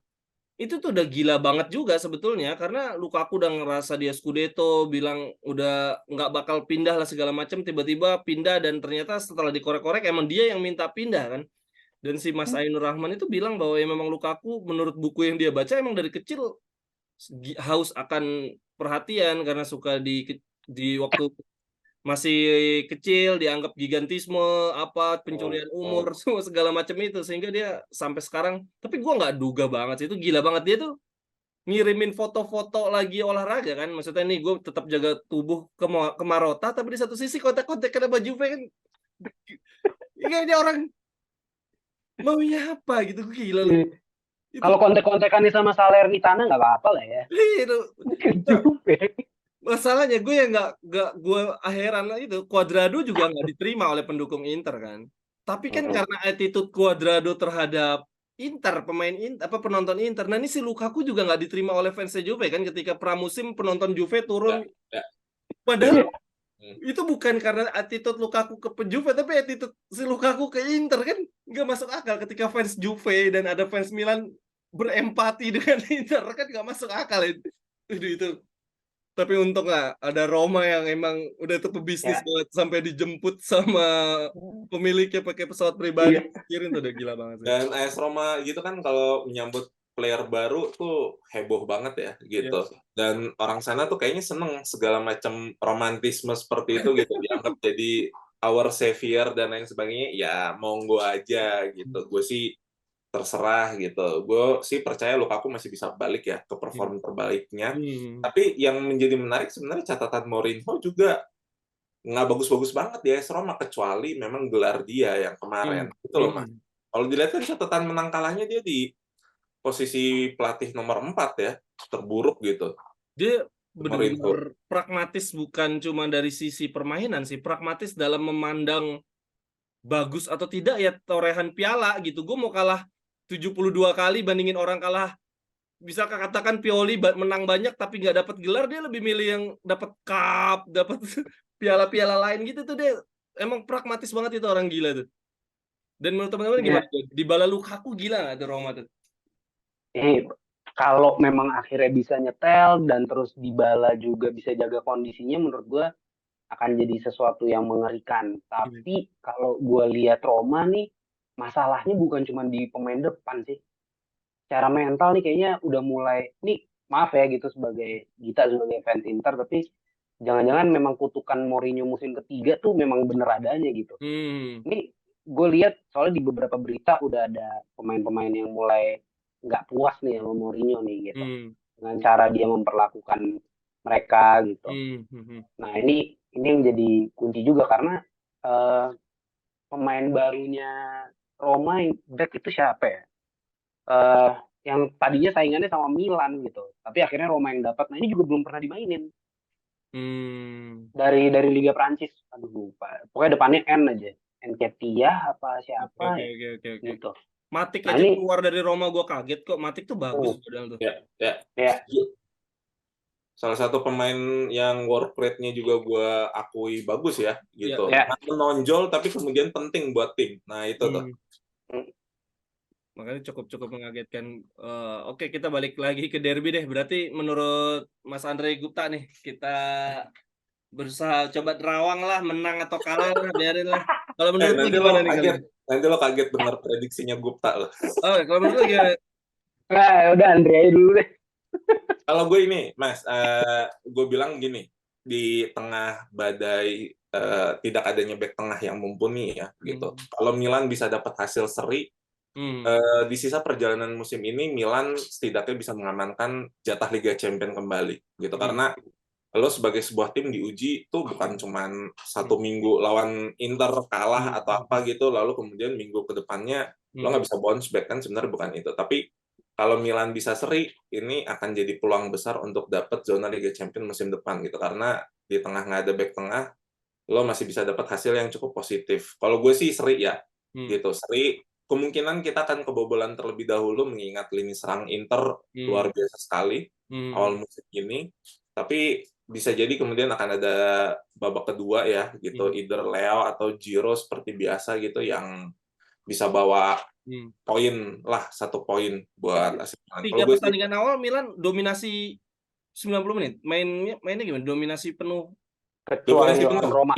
Itu tuh udah gila banget juga sebetulnya karena Lukaku udah ngerasa dia Scudetto, bilang udah nggak bakal pindah lah segala macam, tiba-tiba pindah dan ternyata setelah dikorek-korek emang dia yang minta pindah kan. Dan si Mas Ainur Rahman itu bilang bahwa ya memang Lukaku menurut buku yang dia baca emang dari kecil haus akan perhatian karena suka di waktu masih kecil dianggap gigantisme, pencurian umur, semua segala macam itu sehingga dia sampai sekarang. Tapi gue nggak duga banget sih, itu gila banget dia tuh ngirimin foto-foto lagi olahraga kan, maksudnya nih gue tetap jaga tubuh ke Marotta tapi di satu sisi kontak-kontak kena baju kan, kayaknya orang maunya apa gitu, gila loh. Kalau kontak-kontakannya sama Salernitana nggak apa-apa lah ya. Masalahnya gue yang nggak gue heran lah itu Cuadrado juga nggak diterima oleh pendukung Inter kan. Tapi kan Mm-mm. karena attitude Cuadrado terhadap penonton Inter. Nah ini si Lukaku juga nggak diterima oleh fans Juve kan ketika pramusim penonton Juve Ya, turun. ya, Padahal setuju. itu bukan karena attitude Lukaku ke Juve, tapi attitude si Lukaku ke Inter kan nggak masuk akal ketika fans Juve dan ada fans Milan berempati dengan Inter kan nggak masuk akal itu. Itu. Tapi untung lah ada Roma yang emang udah itu pebisnis Ya. banget sampai dijemput sama pemiliknya pakai pesawat pribadi. Iya. Kirim tuh udah gila banget sih. Dan AS Roma gitu kan kalau menyambut player baru tuh heboh banget ya gitu. Dan orang sana tuh kayaknya seneng segala macam romantisme seperti itu gitu dianggap jadi our savior dan lain sebagainya. Ya monggo aja gitu. Gue sih terserah gitu. Gue sih percaya Lukaku masih bisa balik ya ke perform terbaiknya. Tapi yang menjadi menarik sebenarnya catatan Mourinho juga nggak bagus-bagus banget di AS Roma kecuali memang gelar dia yang kemarin. Itu loh Mas. Kalau dilihat kan catatan menang kalahnya dia di posisi pelatih nomor 4 ya, terburuk gitu. Dia Mourinho. benar-benar pragmatis bukan cuma dari sisi permainan sih, pragmatis dalam memandang bagus atau tidak ya torehan piala gitu. Gue mau kalah 72 kali bandingin orang kalah, bisa katakan Pioli menang banyak tapi nggak dapat gelar, dia lebih milih yang dapat cup, dapat piala-piala lain gitu tuh. Dia emang pragmatis banget itu orang gila tuh. Dan menurut teman-teman Iya. gimana? Dybala Lukaku gila nggak tuh Roma tuh? Kalau memang akhirnya bisa nyetel dan terus Dybala juga bisa jaga kondisinya, menurut gue akan jadi sesuatu yang mengerikan. Tapi kalau gue lihat Roma nih, masalahnya bukan cuma di pemain depan sih. Secara mental nih kayaknya udah mulai, nih maaf ya gitu sebagai kita sebagai fans Inter, tapi jangan-jangan memang kutukan Mourinho musim ketiga tuh memang bener adanya gitu. Ini gue lihat soalnya di beberapa berita udah ada pemain-pemain yang mulai nggak puas nih sama Mourinho nih gitu, dengan cara dia memperlakukan mereka gitu. Nah ini yang jadi kunci juga karena pemain barunya Roma yang back itu siapa ya? Yang tadinya saingannya sama Milan gitu, tapi akhirnya Roma yang dapat. Nah ini juga belum pernah dimainin dari Liga Prancis. Aduh lupa. Pokoknya depannya N aja. Nketiah apa siapa Oke. gitu. Matic Nah, aja ini keluar dari Roma gue kaget kok. Matic tuh bagus padahal tuh. Ya. Salah satu pemain yang work rate-nya juga gue akui bagus ya gitu. Menonjol tapi kemudian penting buat tim. Nah itu tuh. Makanya cukup mengagetkan. Oke, kita balik lagi ke derby deh. Berarti menurut Mas Andre Gupta nih, kita berusaha coba terawang lah, menang atau kalah lah, biarin lah. Kalau menurut lu gimana nih kalian? Nanti lo kaget dengar prediksinya Gupta lo. Kalau menurut lu gimana? Udah Andre aja dulu deh. Kalau gue ini, Mas, gue bilang gini, di tengah badai tidak adanya back tengah yang mumpuni ya, gitu. Kalau Milan bisa dapat hasil seri, di sisa perjalanan musim ini Milan setidaknya bisa mengamankan jatah Liga Champions kembali, gitu. Karena lo sebagai sebuah tim diuji tuh bukan cuman satu minggu lawan Inter kalah atau apa gitu, lalu kemudian minggu ke depannya lo nggak bisa bounce back, kan sebenarnya bukan itu. Tapi kalau Milan bisa seri, ini akan jadi peluang besar untuk dapat zona Liga Champions musim depan gitu. Karena di tengah nggak ada back tengah, lo masih bisa dapat hasil yang cukup positif. Kalau gue sih seri ya, gitu. Seri, kemungkinan kita akan kebobolan terlebih dahulu mengingat lini serang Inter luar biasa sekali awal musim ini. Tapi bisa jadi kemudian akan ada babak kedua ya, gitu. Either Leo atau Giro seperti biasa gitu yang bisa bawa poin lah, 1 poin buat AC Milan. 3 pertandingan awal Milan dominasi 90 menit. Mainnya gimana? Dominasi penuh. Kecuali lawan Roma.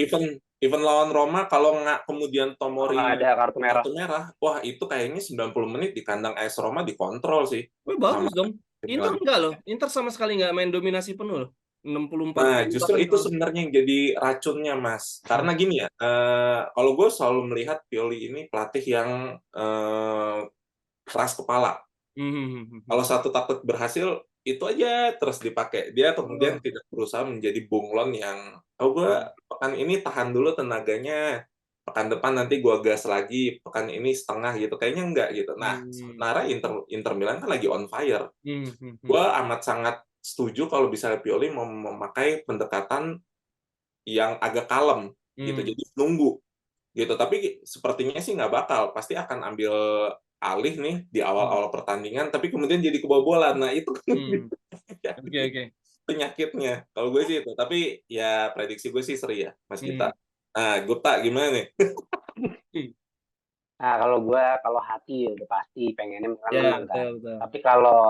Even lawan Roma kalau nggak kemudian Tomori ada kartu merah. Wah itu kayaknya 90 menit di kandang AS Roma dikontrol sih. Bagus dong. Inter enggak loh. Inter sama sekali nggak main dominasi penuh loh. 64. Nah, justru itu sebenarnya yang jadi racunnya, Mas. Karena gini ya, kalau gue selalu melihat Pioli ini pelatih yang keras kepala. Kalau satu takut berhasil, itu aja terus dipakai. Dia kemudian tidak berusaha menjadi bunglon yang, gue pekan ini tahan dulu tenaganya, pekan depan nanti gue gas lagi, pekan ini setengah gitu. Kayaknya enggak gitu. Nah, sementara Inter Milan kan lagi on fire. Gue amat sangat setuju kalau bisa Pioli memakai pendekatan yang agak kalem gitu. Jadi nunggu gitu. Tapi sepertinya sih nggak bakal, pasti akan ambil alih nih di awal-awal pertandingan, tapi kemudian jadi kebobolan. Nah itu kan Oke. penyakitnya. Kalau gue sih itu. Tapi ya prediksi gue sih seri ya, Mas Gita. Nah, Gota gimana nih? Nah, kalau hati udah pasti pengennya Milan Ya, menang kan. betul. Tapi kalau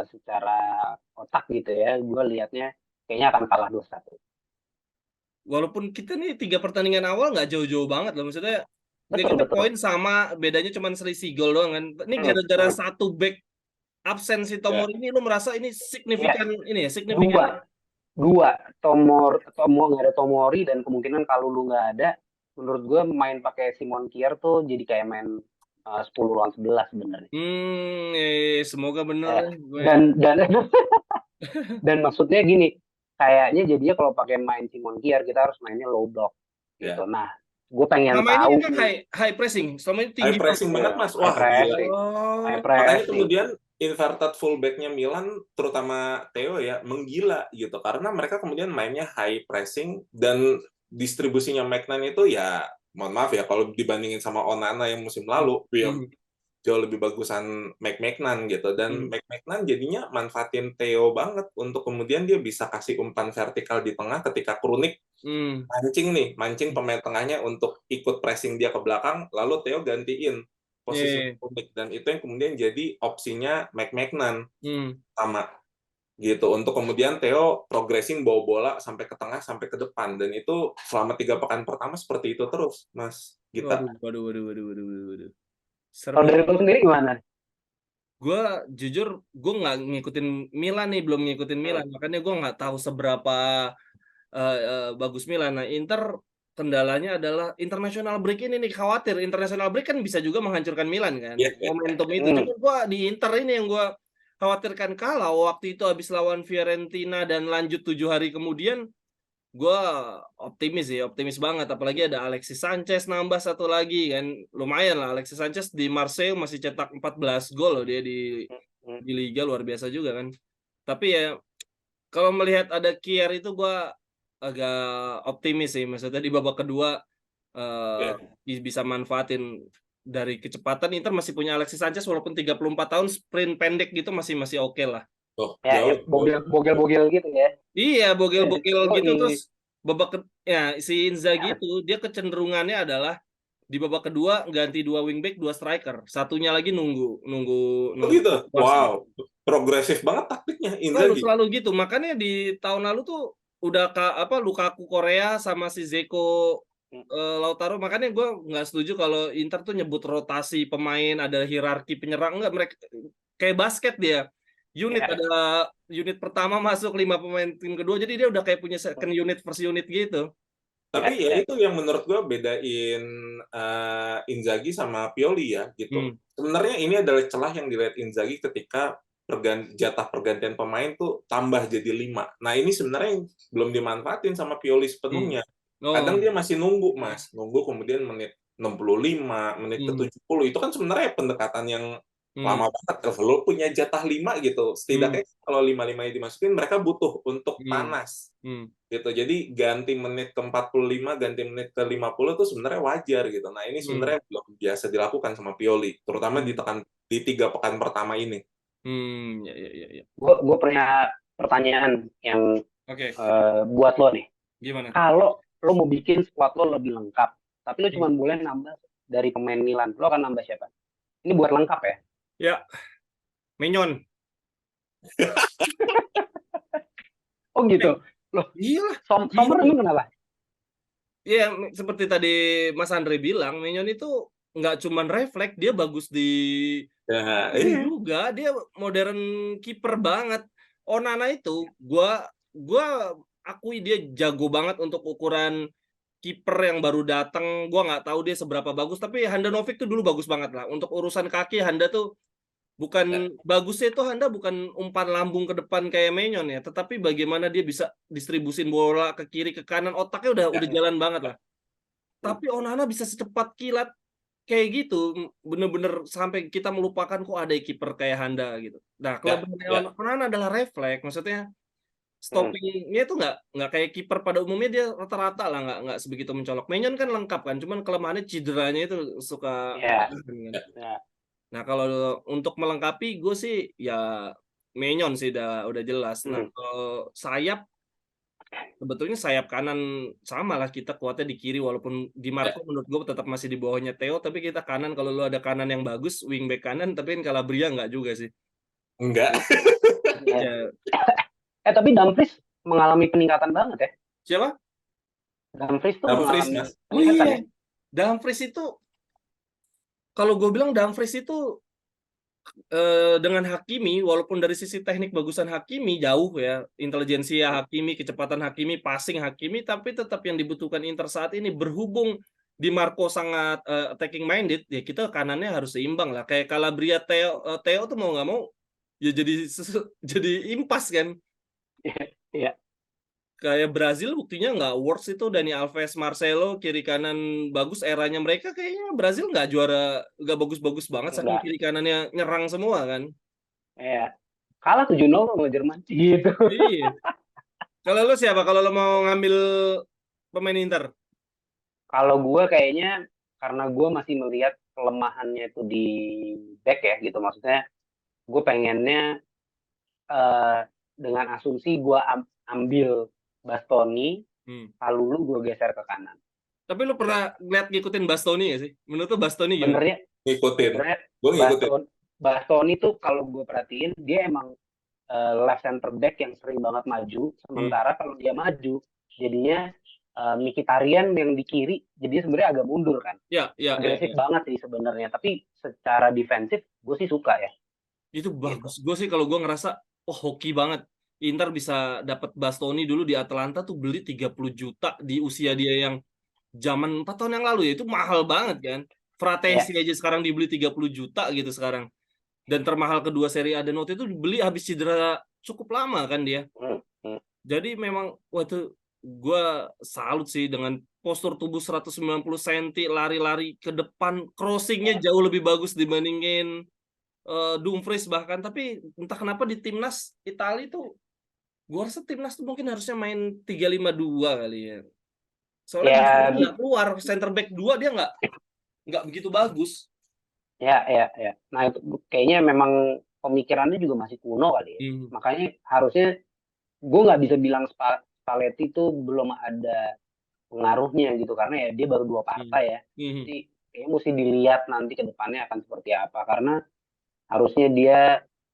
secara otak gitu ya, gue liatnya kayaknya akan kalah 2-1. Walaupun kita nih 3 pertandingan awal nggak jauh-jauh banget loh. Maksudnya Betul, kita betul. poin sama, bedanya cuma selisih gol doang kan. Ini gara-gara satu back absen si Tomori ini, lu merasa ini signifikan ini ya, signifikan. Dua, nggak ada Tomori, dan kemungkinan kalau lu nggak ada, menurut gue main pakai Simon Kjaer tuh jadi kayak main 10 lawan 11 sebenarnya. Semoga bener. Dan maksudnya gini, kayaknya jadinya kalau pakai main Simon Kjaer kita harus mainnya low block gitu. Nah, gue pengen Selama tahu ini kan high pressing, selama ini tinggi High pressing banget, Mas. Wah, gila. high Makanya pressing. kemudian inverted fullback-nya Milan, terutama Theo ya, menggila gitu. Karena mereka kemudian mainnya high pressing, dan distribusinya Magnan itu ya, mohon maaf ya, kalau dibandingin sama Onana yang musim lalu, jauh lebih bagusan Magnan gitu. Dan Magnan jadinya manfaatin Theo banget untuk kemudian dia bisa kasih umpan vertikal di tengah ketika Krunic mancing pemain tengahnya untuk ikut pressing dia ke belakang, lalu Theo gantiin posisi Krunic, dan itu yang kemudian jadi opsinya Magnan sama gitu, untuk kemudian Theo progressing bawa bola sampai ke tengah sampai ke depan, dan itu selama 3 pekan pertama seperti itu terus, Mas Gita. Waduh. Kalau dari lu sendiri gimana? Gue jujur, gue nggak ngikutin Milan nih, belum ngikutin Milan, makanya gue nggak tahu seberapa bagus Milan. Nah, Inter kendalanya adalah international break ini nih, khawatir international break kan bisa juga menghancurkan Milan kan, momentum itu. Cuma gue di Inter ini yang gue khawatirkan, kalau waktu itu habis lawan Fiorentina dan lanjut 7 hari kemudian, gue optimis banget, apalagi ada Alexis Sanchez nambah satu lagi kan, lumayan lah. Alexis Sanchez di Marseille masih cetak 14 gol loh dia di Liga, luar biasa juga kan. Tapi ya kalau melihat ada Kjaer itu gue agak optimis sih, maksudnya di babak kedua bisa manfaatin dari kecepatan. Inter masih punya Alexis Sanchez, walaupun 34 tahun, sprint pendek gitu masih oke lah. Bogel-bogel gitu ya. Iya, bogel-bogel gitu. Terus si Inzaghi itu dia kecenderungannya adalah di babak kedua ganti 2 wingback, 2 striker, satunya lagi nunggu gitu. Wow, progresif banget taktiknya Inzaghi. Selalu gitu. Makanya di tahun lalu tuh udah Lukaku Korea sama si Zeko Lautaro. Makanya gue nggak setuju kalau Inter tuh nyebut rotasi pemain, ada hierarki penyerang. Enggak, mereka kayak basket dia. Ada unit pertama masuk 5 pemain tim kedua, jadi dia udah kayak punya second unit, first unit gitu. Tapi ya itu yang menurut gue bedain Inzaghi sama Pioli ya gitu. Sebenarnya ini adalah celah yang dilihat Inzaghi ketika jatah pergantian pemain tuh tambah jadi 5. Nah ini sebenarnya belum dimanfaatin sama Pioli sepenuhnya. Kadang dia masih nunggu, Mas. Nunggu kemudian menit 65, menit ke 70. Itu kan sebenarnya pendekatan yang lama banget. Lo punya jatah 5 gitu. Setidaknya kalau 5-5 dimasukin, mereka butuh untuk panas. Gitu. Jadi ganti menit ke 45, ganti menit ke 50 itu sebenarnya wajar gitu. Nah, ini sebenarnya belum biasa dilakukan sama Pioli, terutama di 3 pekan pertama ini. Ya. Gue punya pertanyaan yang buat lo nih. Gimana? Kalau lo mau bikin squad lo lebih lengkap, tapi lo cuma boleh nambah dari pemain Milan, lo akan nambah siapa? Ini buat lengkap ya? Ya, Maignan. Oh gitu. Loh, iya. Sommer ini kenapa? Iya, seperti tadi Mas Andre bilang, Maignan itu nggak cuman refleks, dia bagus di juga, dia modern kiper banget. Onana itu gua akui dia jago banget untuk ukuran kiper yang baru datang. Gua nggak tahu dia seberapa bagus, tapi Handanovic tuh dulu bagus banget lah. Untuk urusan kaki, Handa tuh bagusnya itu Handa bukan umpan lambung ke depan kayak Maignan ya, tetapi bagaimana dia bisa distribusin bola ke kiri ke kanan, otaknya udah jalan banget lah. Tapi Onana bisa secepat kilat kayak gitu, bener-bener sampai kita melupakan kok ada kiper kayak Handa gitu. Nah, kelebihan Onana adalah refleks, maksudnya stoppingnya itu nggak kayak kiper pada umumnya, dia rata-rata lah nggak sebegitu mencolok. Maignan kan lengkap kan, cuman kelemahannya cederanya itu suka Ya, kan. ya. Nah kalau untuk melengkapi gue sih ya Maignan sih udah jelas. Nah kalau sayap sebetulnya sayap kanan sama lah, kita kuatnya di kiri, walaupun Di Marco menurut gue tetap masih di bawahnya Theo, tapi kita kanan kalau lu ada kanan yang bagus, wingback kanan, tapi kan Calabria nggak juga sih. Enggak. Ya. Tapi Dumfries mengalami peningkatan banget ya. Siapa? Dumfries tuh Dumfries, mengalami Mas. peningkatan ya. Dumfries itu, kalau gue bilang Dumfries itu dengan Hakimi, walaupun dari sisi teknik bagusan Hakimi jauh ya, intelijensia Hakimi, kecepatan Hakimi, passing Hakimi, tapi tetap yang dibutuhkan Inter saat ini, berhubung Di Marco sangat attacking minded, ya kita kanannya harus seimbang lah. Kayak Calabria, Theo tuh mau nggak mau ya jadi impas kan. Iya. Kayak Brazil buktinya nggak works itu, Dani Alves, Marcelo, kiri kanan bagus, eranya mereka kayaknya Brazil nggak juara, nggak bagus-bagus banget, saking kiri kanannya nyerang semua kan. Iya. Kalah 7-0 sama Jerman. Gitu. Iya. Kalau lo siapa? Kalau lo mau ngambil pemain Inter? Kalau gue kayaknya, karena gue masih melihat kelemahannya itu di back ya gitu. Maksudnya gue pengennya dengan asumsi gue ambil Bastoni, lalu gue geser ke kanan. Tapi lu pernah ngikutin Bastoni ya sih? Menurut lu Bastoni gimana? Ngikutin. Bastoni tuh kalau gue perhatiin, dia emang left center back yang sering banget maju. Sementara kalau dia maju, jadinya Mkhitaryan yang di kiri, jadi sebenarnya agak mundur kan. Agresif banget sih sebenarnya. Tapi secara defensif, gue sih suka ya. Itu bagus. Gue sih kalau gue ngerasa, hoki banget. Inter bisa dapat Bastoni dulu di Atalanta tuh, beli 30 juta di usia dia yang zaman 4 tahun yang lalu ya, itu mahal banget kan. Fratesi aja sekarang dibeli 30 juta gitu sekarang. Dan termahal kedua Serie A dan waktu itu dibeli habis cedera cukup lama kan dia. Jadi memang waktu gue salut sih dengan postur tubuh 190 cm, lari-lari ke depan, crossingnya jauh lebih bagus dibandingin Dumfries bahkan. Tapi entah kenapa di timnas Italia tuh, gue rasa timnas tuh mungkin harusnya main 3-5-2 kali ya. Soalnya nggak keluar, center back 2 dia nggak begitu bagus. Ya. Nah itu kayaknya memang pemikirannya juga masih kuno kali ya. Makanya harusnya gue nggak bisa bilang Spalletti itu belum ada pengaruhnya gitu, karena ya dia baru 2 partai ya. Jadi kayaknya mesti dilihat nanti ke depannya akan seperti apa, karena harusnya dia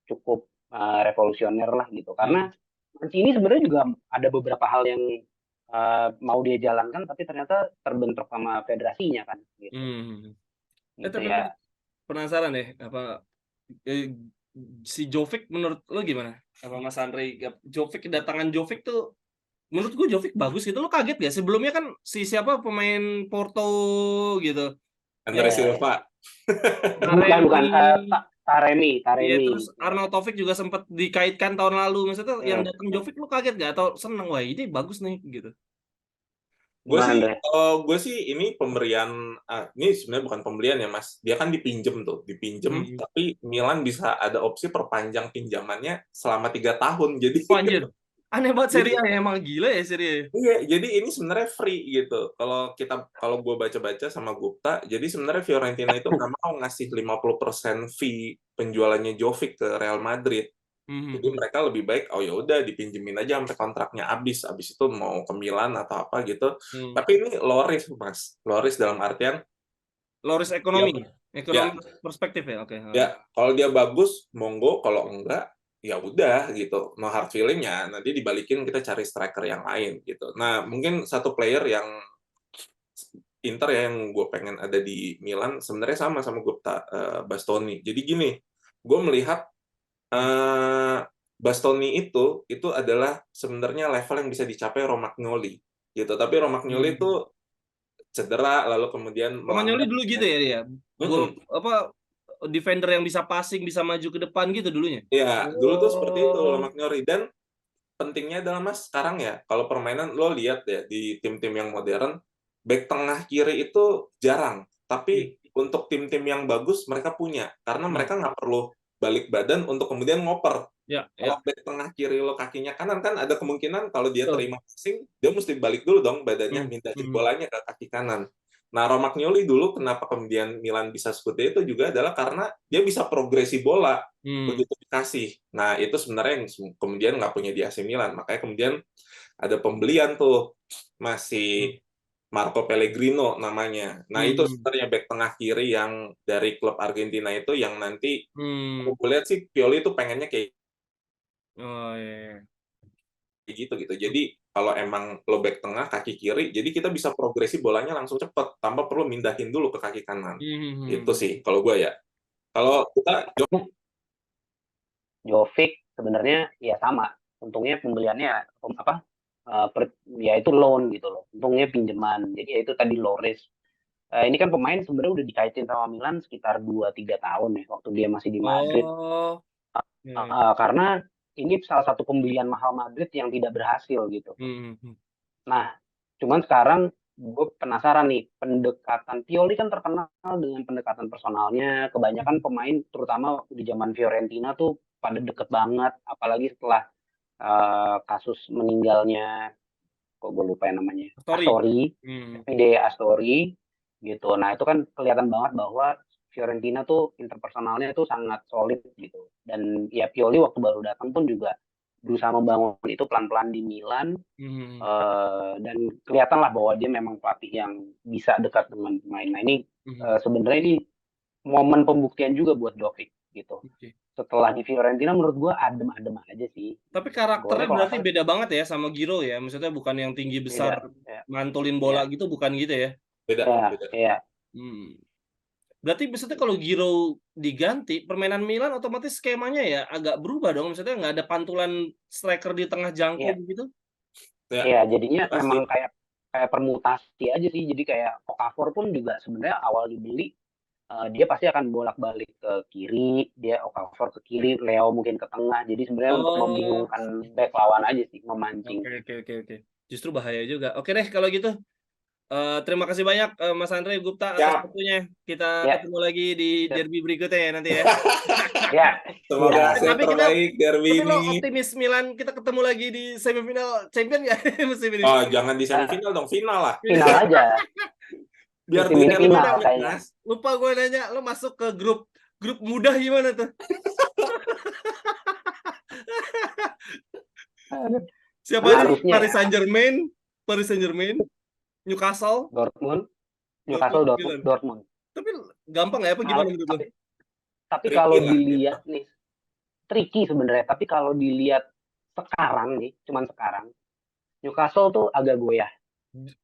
cukup revolusioner lah gitu. Karena Mancini sebenarnya juga ada beberapa hal yang mau dia jalankan, tapi ternyata terbentrok sama federasinya kan. Gitu. Tapi ya. Penasaran deh, apa si Jovic menurut lo gimana? Apa Mas Andre? Jovic, kedatangan Jovic tuh, menurut gue Jovic bagus gitu. Lo kaget gak? Sebelumnya kan si siapa pemain Porto gitu. Andre Silva. Bukan. Taremi. Iya, terus Arnautovic juga sempat dikaitkan tahun lalu. Maksudnya yang datang Jovic lo kaget gak? Atau seneng, wah ini bagus nih gitu? Gue sih ini pemberian, ini sebenarnya bukan pembelian ya Mas, dia kan dipinjem, tapi Milan bisa ada opsi perpanjang pinjamannya selama 3 tahun. Jadi aneh banget Serie A, emang gila ya Serie A. Iya, jadi ini sebenarnya free gitu. Kalau gue baca-baca sama Gupta, jadi sebenarnya Fiorentina itu nggak mau ngasih 50% fee penjualannya Jovic ke Real Madrid. Jadi mereka lebih baik, ya udah dipinjemin aja sampai kontraknya habis itu mau ke Milan atau apa gitu. Tapi ini low risk Mas, low risk dalam artian low risk ekonomi perspektif ya. Oke. Ya, kalau dia bagus monggo, kalau enggak ya udah gitu, no hard feeling-nya, nanti dibalikin kita cari striker yang lain gitu. Nah mungkin satu player yang Inter ya yang gue pengen ada di Milan sebenarnya sama Gupta, Bastoni. Jadi gini, gue melihat Bastoni itu adalah sebenarnya level yang bisa dicapai Romagnoli gitu. Tapi Romagnoli itu cedera lalu kemudian Romagnoli dulu gitu ya dia. Defender yang bisa passing, bisa maju ke depan gitu dulunya. Iya, dulu tuh seperti itu Romagnoli. Dan pentingnya adalah Mas sekarang ya, kalau permainan lo lihat ya di tim-tim yang modern, back tengah kiri itu jarang. Tapi untuk tim-tim yang bagus mereka punya, karena mereka nggak perlu balik badan untuk kemudian ngoper. Ya, Kalau back tengah kiri lo kakinya kanan kan ada kemungkinan kalau dia Betul. terima passing, dia mesti balik dulu dong badannya mindahin bolanya ke kaki kanan. Nah, Romagnoli dulu kenapa kemudian Milan bisa seperti itu juga adalah karena dia bisa progresi bola begitu dikasih. Nah, itu sebenarnya yang kemudian nggak punya di AC Milan. Makanya kemudian ada pembelian tuh masih Marco Pellegrino namanya. Nah, itu sebenarnya back tengah kiri yang dari klub Argentina itu yang nanti aku lihat sih Pioli itu pengennya kayak Oh iya. gitu. Jadi kalau emang lo back tengah kaki kiri, jadi kita bisa progresi bolanya langsung cepet tanpa perlu mindahin dulu ke kaki kanan. Itu sih kalau gue ya. Kalau kita Jovic sebenarnya ya sama. Untungnya pembeliannya apa? Ya itu loan gitu loh. Untungnya pinjaman. Jadi ya itu tadi low risk. Ini kan pemain sebenarnya udah dikaitin sama Milan sekitar 2-3 tahun ya waktu dia masih di Madrid. Oh. Karena ini salah satu pembelian mahal Madrid yang tidak berhasil gitu. Nah, cuman sekarang gue penasaran nih, pendekatan Pioli kan terkenal dengan pendekatan personalnya. Kebanyakan pemain, terutama di zaman Fiorentina tuh pada deket banget, apalagi setelah kasus meninggalnya, kok gue lupa namanya, Astori, Davide Astori, gitu. Nah itu kan kelihatan banget bahwa Fiorentina tuh interpersonalnya tuh sangat solid gitu. Dan ya Pioli waktu baru datang pun juga berusaha membangun itu pelan-pelan di Milan. Dan kelihatan lah bahwa dia memang pelatih yang bisa dekat dengan pemain. Nah ini sebenarnya ini momen pembuktian juga buat Jovic gitu. Setelah di Fiorentina menurut gue adem-adem aja sih. Tapi karakternya berarti beda banget ya sama Giro ya. Maksudnya bukan yang tinggi besar mantulin bola gitu, bukan gitu ya. Beda. Iya. Berarti maksudnya kalau Giro diganti, permainan Milan otomatis skemanya ya agak berubah dong. Maksudnya nggak ada pantulan striker di tengah jangkau begitu. Iya, jadinya memang kayak permutasi aja sih. Jadi kayak Okafor pun juga sebenarnya awal dibeli dia pasti akan bolak-balik ke kiri, dia Okafor ke kiri, Leo mungkin ke tengah. Jadi sebenarnya untuk membingungkan back lawan aja sih, memancing. Oke. Justru bahaya juga. Oke deh kalau gitu. Terima kasih banyak Mas Andre Gupta atas waktunya. Kita ketemu lagi di derby berikutnya ya nanti ya. Ya. Semoga hasil terbaik derby ini. Tapi lo optimis Milan kita ketemu lagi di semifinal champion nggak musim ini? Oh, jangan di semifinal dong, final lah. Final aja. Biar beda final kayaknya. Lupa gue nanya, lo masuk ke grup mudah gimana tuh? Siapa aja? Paris Saint-Germain, Newcastle, Dortmund. Tapi gampang ya apa gimana menurut lo? Tapi kalau dilihat nih, tricky sebenarnya. Tapi kalau dilihat sekarang nih, cuman sekarang, Newcastle tuh agak goyah.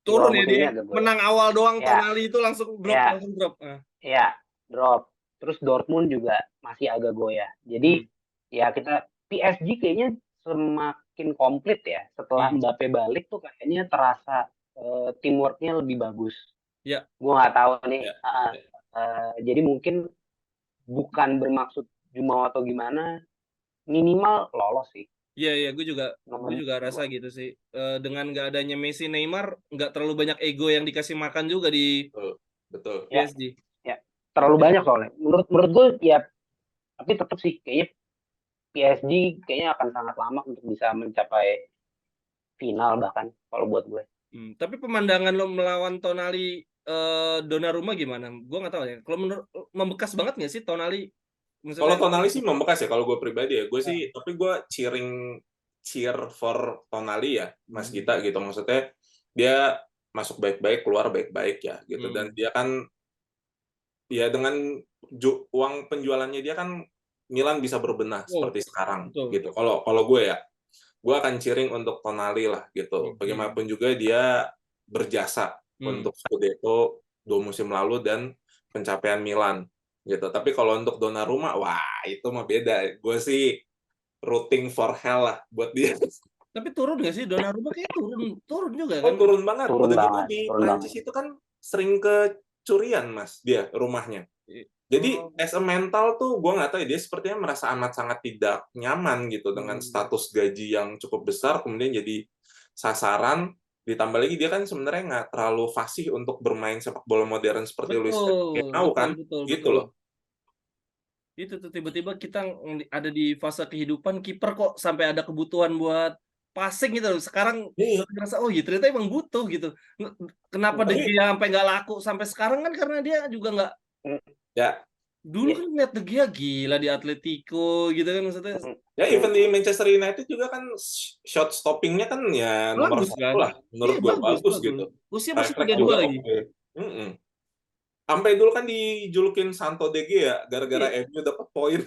Turun ya dia, menang awal doang Tonali itu langsung drop. Iya, drop. Terus Dortmund juga masih agak goyah. Jadi ya kita PSG kayaknya semakin komplit ya. Setelah Mbappe balik tuh kayaknya terasa teamworknya lebih bagus. Iya. Gue nggak tahu nih. Jadi mungkin bukan bermaksud jumawa atau gimana, minimal lolos sih. Iya, gue juga rasa gitu sih. Dengan nggak adanya Messi, Neymar, nggak terlalu banyak ego yang dikasih makan juga di betul. PSG. Ya, terlalu banyak soalnya. Menurut gue ya, tapi tetap sih kayaknya PSG kayaknya akan sangat lama untuk bisa mencapai final bahkan kalau buat gue. Tapi pemandangan lo melawan Tonali Donnarumma gimana? Gue nggak tahu ya. Kalau membekas banget nggak sih Tonali? Kalau Tonali sih membekas ya kalau gue pribadi ya. Gue sih, tapi gue cheer for Tonali ya, Mas Gita gitu. Maksudnya dia masuk baik-baik, keluar baik-baik ya gitu. Dan dia kan ya dengan uang penjualannya dia kan Milan bisa berbenah seperti sekarang gitu. Kalau gue ya, gue akan cheering untuk Tonali lah gitu. Bagaimanapun juga dia berjasa untuk Scudetto 2 musim lalu dan pencapaian Milan gitu. Tapi kalau untuk Donnarumma, wah itu mah beda. Gue sih rooting for hell lah buat dia. Tapi turun nggak sih Donnarumma? Kayak turun juga kan? Turun banget. Udah gitu di Prancis itu kan sering kecurian Mas dia rumahnya. Jadi as a mental tuh gue nggak tahu ya, dia sepertinya merasa amat sangat tidak nyaman gitu dengan status gaji yang cukup besar, kemudian jadi sasaran. Ditambah lagi dia kan sebenarnya nggak terlalu fasih untuk bermain sepak bola modern seperti Luis Enrique kan, gitu loh. Itu tuh tiba-tiba kita ada di fase kehidupan kiper kok sampai ada kebutuhan buat passing gitu loh. Sekarang Iya, ngerasa oh iya ternyata emang butuh gitu. Kenapa De tapi Gea sampai nggak laku sampai sekarang kan karena dia juga nggak, Mm, ya dulu Iya. kan lihat De Gea gila di Atletico gitu kan maksudnya Mm, ya mm, even di Manchester United juga kan shot stoppingnya kan ya nomor bagus satu kan? lah menurut Iya gue bagus bagus bagus. gitu. Usia masih Refleks 32 juga lagi. oke. Mm-mm. Sampai dulu kan dijulukin Santo De Gea gara-gara Iya. MU dapat poin.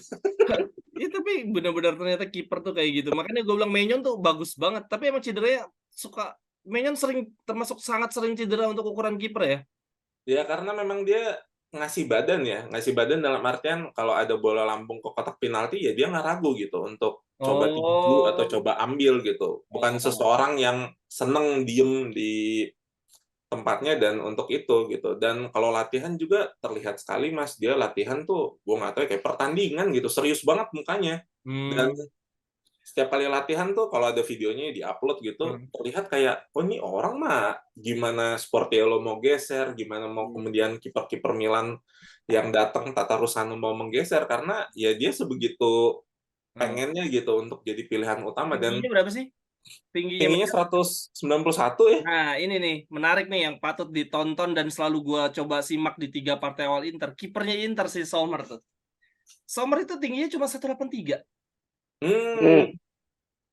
Iya tapi benar-benar ternyata kiper tuh kayak gitu. Makanya gue bilang Maignan tuh bagus banget. Tapi emang cederanya suka Maignan sering termasuk sangat sering cedera untuk ukuran kiper ya. Ya karena memang dia ngasih badan dalam artian kalau ada bola lambung ke kotak penalti ya dia nggak ragu gitu untuk coba tinju atau Oh. coba ambil gitu. Bukan Oh. seseorang yang seneng diem di tempatnya dan untuk itu gitu. Dan kalau latihan juga terlihat sekali Mas, dia latihan tuh gue nggak tahu ya, kayak pertandingan gitu, serius banget mukanya. Dan Hmm. setiap kali latihan tuh kalau ada videonya di-upload gitu, Hmm. terlihat kayak, oh ini orang mah gimana Sportiello mau geser, gimana mau Hmm. kemudian kiper-kiper Milan yang datang Tata Rusano mau menggeser karena ya dia sebegitu Hmm. pengennya gitu untuk jadi pilihan utama dan Tingginya berapa sih? Tingginya tingginya berapa? 191 ya. Nah, ini nih menarik nih yang patut ditonton dan selalu gua coba simak di 3 partai awal Inter. Kipernya Inter si Sommer tuh. Sommer itu tingginya cuma 183. Hmm, mm,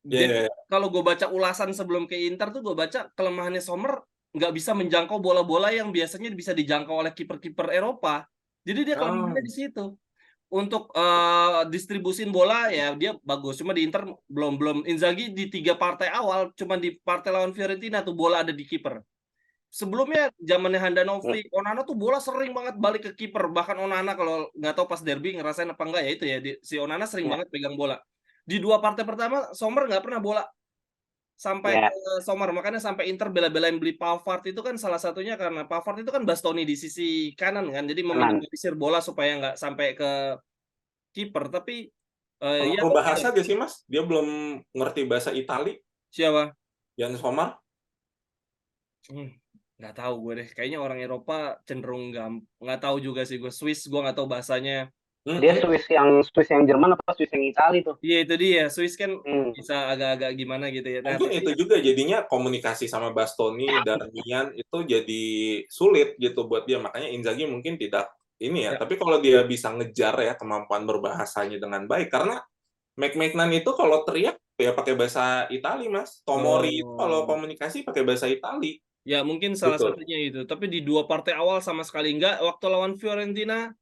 ya, Jadi ya, ya. kalau gue baca ulasan sebelum ke Inter tuh gue baca kelemahannya Sommer nggak bisa menjangkau bola-bola yang biasanya bisa dijangkau oleh kiper-kiper Eropa. Jadi dia Ah, kelemahannya di situ. Untuk distribusin bola ya dia bagus. Cuma di Inter belum belum Inzaghi di 3 partai awal cuma di partai lawan Fiorentina tuh bola ada di kiper. Sebelumnya zamannya mm, Handanovic, Onana tuh bola sering banget balik ke kiper. Bahkan Onana kalau nggak tahu pas derby ngerasain apa enggak ya itu ya si Onana sering ya, banget pegang bola. Di 2 partai pertama Sommer nggak pernah bola sampai ke ya, Sommer, makanya sampai Inter bela-belain beli Pavard itu kan salah satunya karena Pavard itu kan Bastoni di sisi kanan kan, jadi kanan. meminimalisir bola supaya nggak sampai ke kiper. Tapi ya pengaruh oke lah. bahasa gak sih Mas? Dia belum ngerti bahasa Itali, Siapa? Jan Sommer. Hmm, nggak tahu gue deh. Kayaknya orang Eropa cenderung nggak tahu juga sih gue. Swiss gue nggak tahu bahasanya. Dia Mm-mm. Swiss yang Jerman apa Swiss yang Itali tuh? Iya itu dia. Swiss kan Hmm. bisa agak-agak gimana gitu ya. Nah Mungkin tapi itu juga jadinya komunikasi sama Bastoni, Darmian itu jadi sulit gitu buat dia. Makanya Inzaghi mungkin tidak ini ya. ya, Tapi kalau dia bisa ngejar ya kemampuan berbahasanya dengan baik, karena McMahon itu kalau teriak ya pakai bahasa Itali, Mas. Tomori itu kalau oh komunikasi pakai bahasa Itali ya mungkin salah gitu. satunya itu. Tapi di 2 partai awal sama sekali enggak. Waktu lawan Fiorentina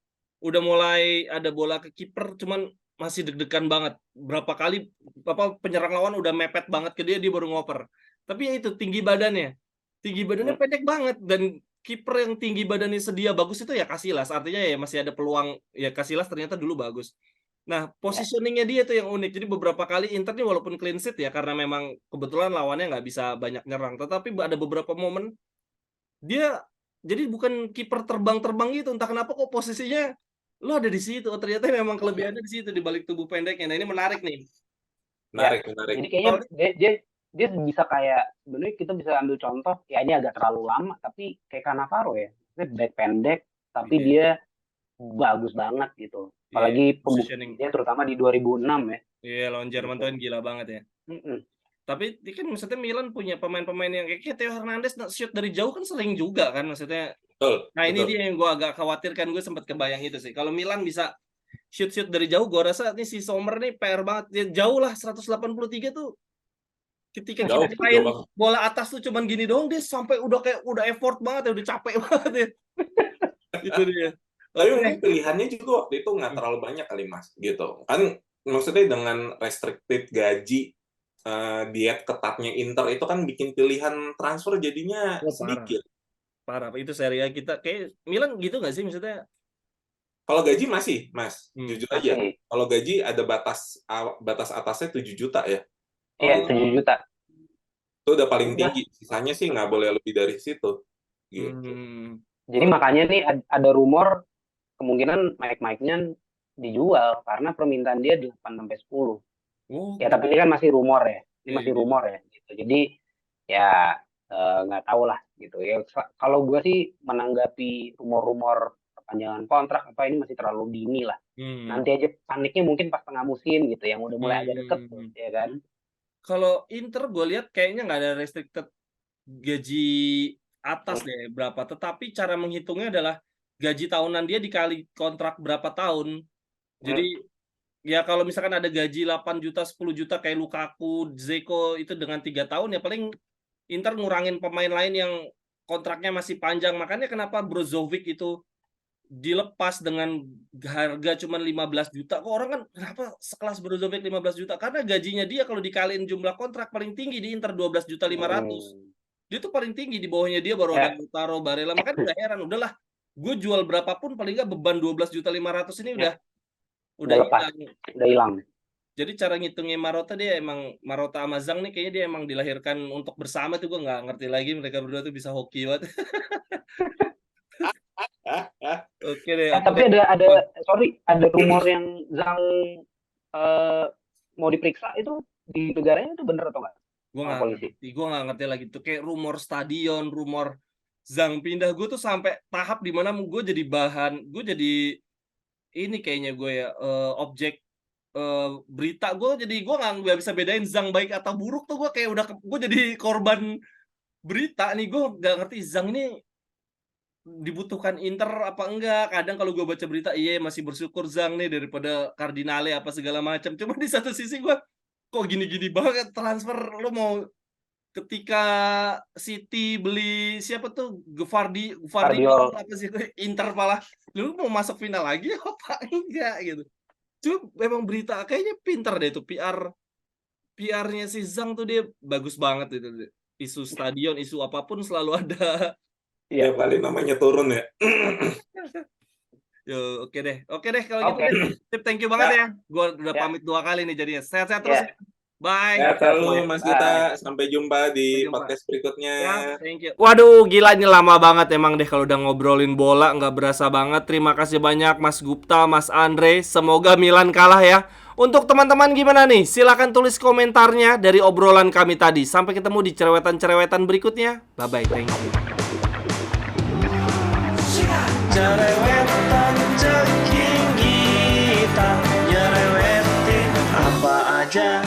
udah mulai ada bola ke kiper, cuman masih deg-degan banget. Berapa kali apa penyerang lawan udah mepet banget ke dia, dia baru ngoper. Tapi ya itu tinggi badannya Hmm. pendek banget dan kiper yang tinggi badannya sedia bagus itu ya Casillas. Artinya ya masih ada peluang ya Casillas ternyata dulu bagus. Nah, Ya. positioningnya dia tuh yang unik. Jadi beberapa kali Inter nih walaupun clean sheet ya karena memang kebetulan lawannya nggak bisa banyak nyerang. Tetapi ada beberapa momen dia jadi bukan kiper terbang-terbang gitu. Entah kenapa kok posisinya lu ada di situ. Oh, ternyata memang kelebihannya di situ di balik tubuh pendeknya. Nah, ini menarik nih. Ya, Menarik, menarik. jadi kayaknya Soalnya dia bisa kayak sebenarnya kita bisa ambil contoh ya ini agak terlalu lama tapi kayak Cannavaro ya, dia back pendek tapi iya, dia bagus banget gitu. iya, Apalagi positioning. pembuktiannya terutama di 2006 ya Iya, lawan Jerman gitu. tuh kan gila banget ya. Mm-mm. Tapi ini kan maksudnya Milan punya pemain-pemain yang kayak Theo Hernandez shoot dari jauh kan sering juga kan maksudnya. Betul, Nah, ini betul. dia yang gue agak khawatirkan. Gue sempat kebayang itu sih. Kalau Milan bisa shoot dari jauh, gue rasa nih si Sommer nih PR banget. Dia jauh lah 183 tuh. Ketika kita Jauh, jauh main banget. bola atas tuh cuman gini doang, dia sampai udah effort banget ya, udah capek banget ya. Itu dia. Tapi Oke. mungkin pilihannya juga waktu itu nggak terlalu banyak kali Mas, gitu. Kan maksudnya dengan restricted gaji, diet ketatnya Inter itu kan bikin pilihan transfer jadinya Oh, parah. sedikit. Parah. Itu Serie A kita kayak Milan gitu nggak sih maksudnya? Kalau gaji masih, Mas, jujur aja. Masih Kalau gaji ada batas atasnya 7 juta ya. ya Oh. 7 juta. Itu udah Ya paling udah. tinggi. Sisanya sih nggak boleh lebih dari situ. Gitu. Hmm. Jadi makanya nih ada rumor kemungkinan Mike-Nya dijual karena permintaan dia 8 sampai 10. Oh, Ya tapi ini kan masih rumor ya. Ini iya, masih iya. rumor ya gitu. Jadi ya nggak tahu lah gitu ya. Kalau gue sih menanggapi rumor-rumor perpanjangan kontrak apa ini masih terlalu dini lah. Nanti aja paniknya mungkin pas tengah musim gitu, yang udah mulai agak deket tuh, ya kan? Kalau Inter gue lihat kayaknya nggak ada restricted gaji atas deh berapa, tetapi cara menghitungnya adalah gaji tahunan dia dikali kontrak berapa tahun. Jadi ya kalau misalkan ada gaji 8 juta, 10 juta kayak Lukaku, Dzeko itu dengan 3 tahun ya paling Inter ngurangin pemain lain yang kontraknya masih panjang. Makanya kenapa Brozovic itu dilepas dengan harga cuma 15 juta. Kok orang kan kenapa sekelas Brozovic 15 juta? Karena gajinya dia kalau dikaliin jumlah kontrak paling tinggi di Inter 12.500.000. Dia tuh paling tinggi, di bawahnya dia baru ada Lautaro, Barella. Makanya nggak heran, udahlah gue jual berapapun paling nggak beban 12.500.000 ini udah lepas, hilang. udah hilang. Jadi cara ngitungnya Marotta, dia emang Marotta sama Zhang nih kayaknya dia emang dilahirkan untuk bersama tuh, gue nggak ngerti lagi mereka berdua tuh bisa hoki banget. Oke deh. Tapi ada rumor yang Zhang mau diperiksa itu di negaranya itu bener atau enggak? Gue nggak ngerti lagi tuh, kayak rumor stadion, rumor Zhang pindah, gue tuh sampai tahap dimana gue jadi ini kayaknya gue ya objek berita gue, jadi gue nggak bisa bedain Zhang baik atau buruk tuh, gue kayak gue jadi korban berita nih. Gue nggak ngerti Zhang ini dibutuhkan Inter apa enggak. Kadang kalau gue baca berita iya masih bersyukur Zhang nih daripada Cardinale apa segala macam. Cuma di satu sisi gue kok gini-gini banget transfer. Lo mau ketika City beli siapa tuh Gvardiol apa sih, Inter malah lu mau masuk final lagi apa enggak gitu. Cuma memang berita kayaknya pintar deh tuh PR-nya si Zhang tuh, dia bagus banget itu. Isu stadion, isu apapun selalu ada. Ya paling namanya turun ya. Yo, oke deh kalau gitu deh. Thank you banget ya. Gue udah pamit 2 kali nih jadinya. Sehat-sehat terus. Bye. Sehat selalu Mas Gita. Sampai jumpa di podcast berikutnya. Thank you. Waduh, gila ini lama banget emang deh kalau udah ngobrolin bola, nggak berasa banget. Terima kasih banyak Mas Gupta, Mas Andre. Semoga Milan kalah ya. Untuk teman-teman gimana nih? Silahkan tulis komentarnya dari obrolan kami tadi. Sampai ketemu di cerewetan-cerewetan berikutnya. Bye-bye, thank you. Cerewetan ceking kita nyerewetin apa aja.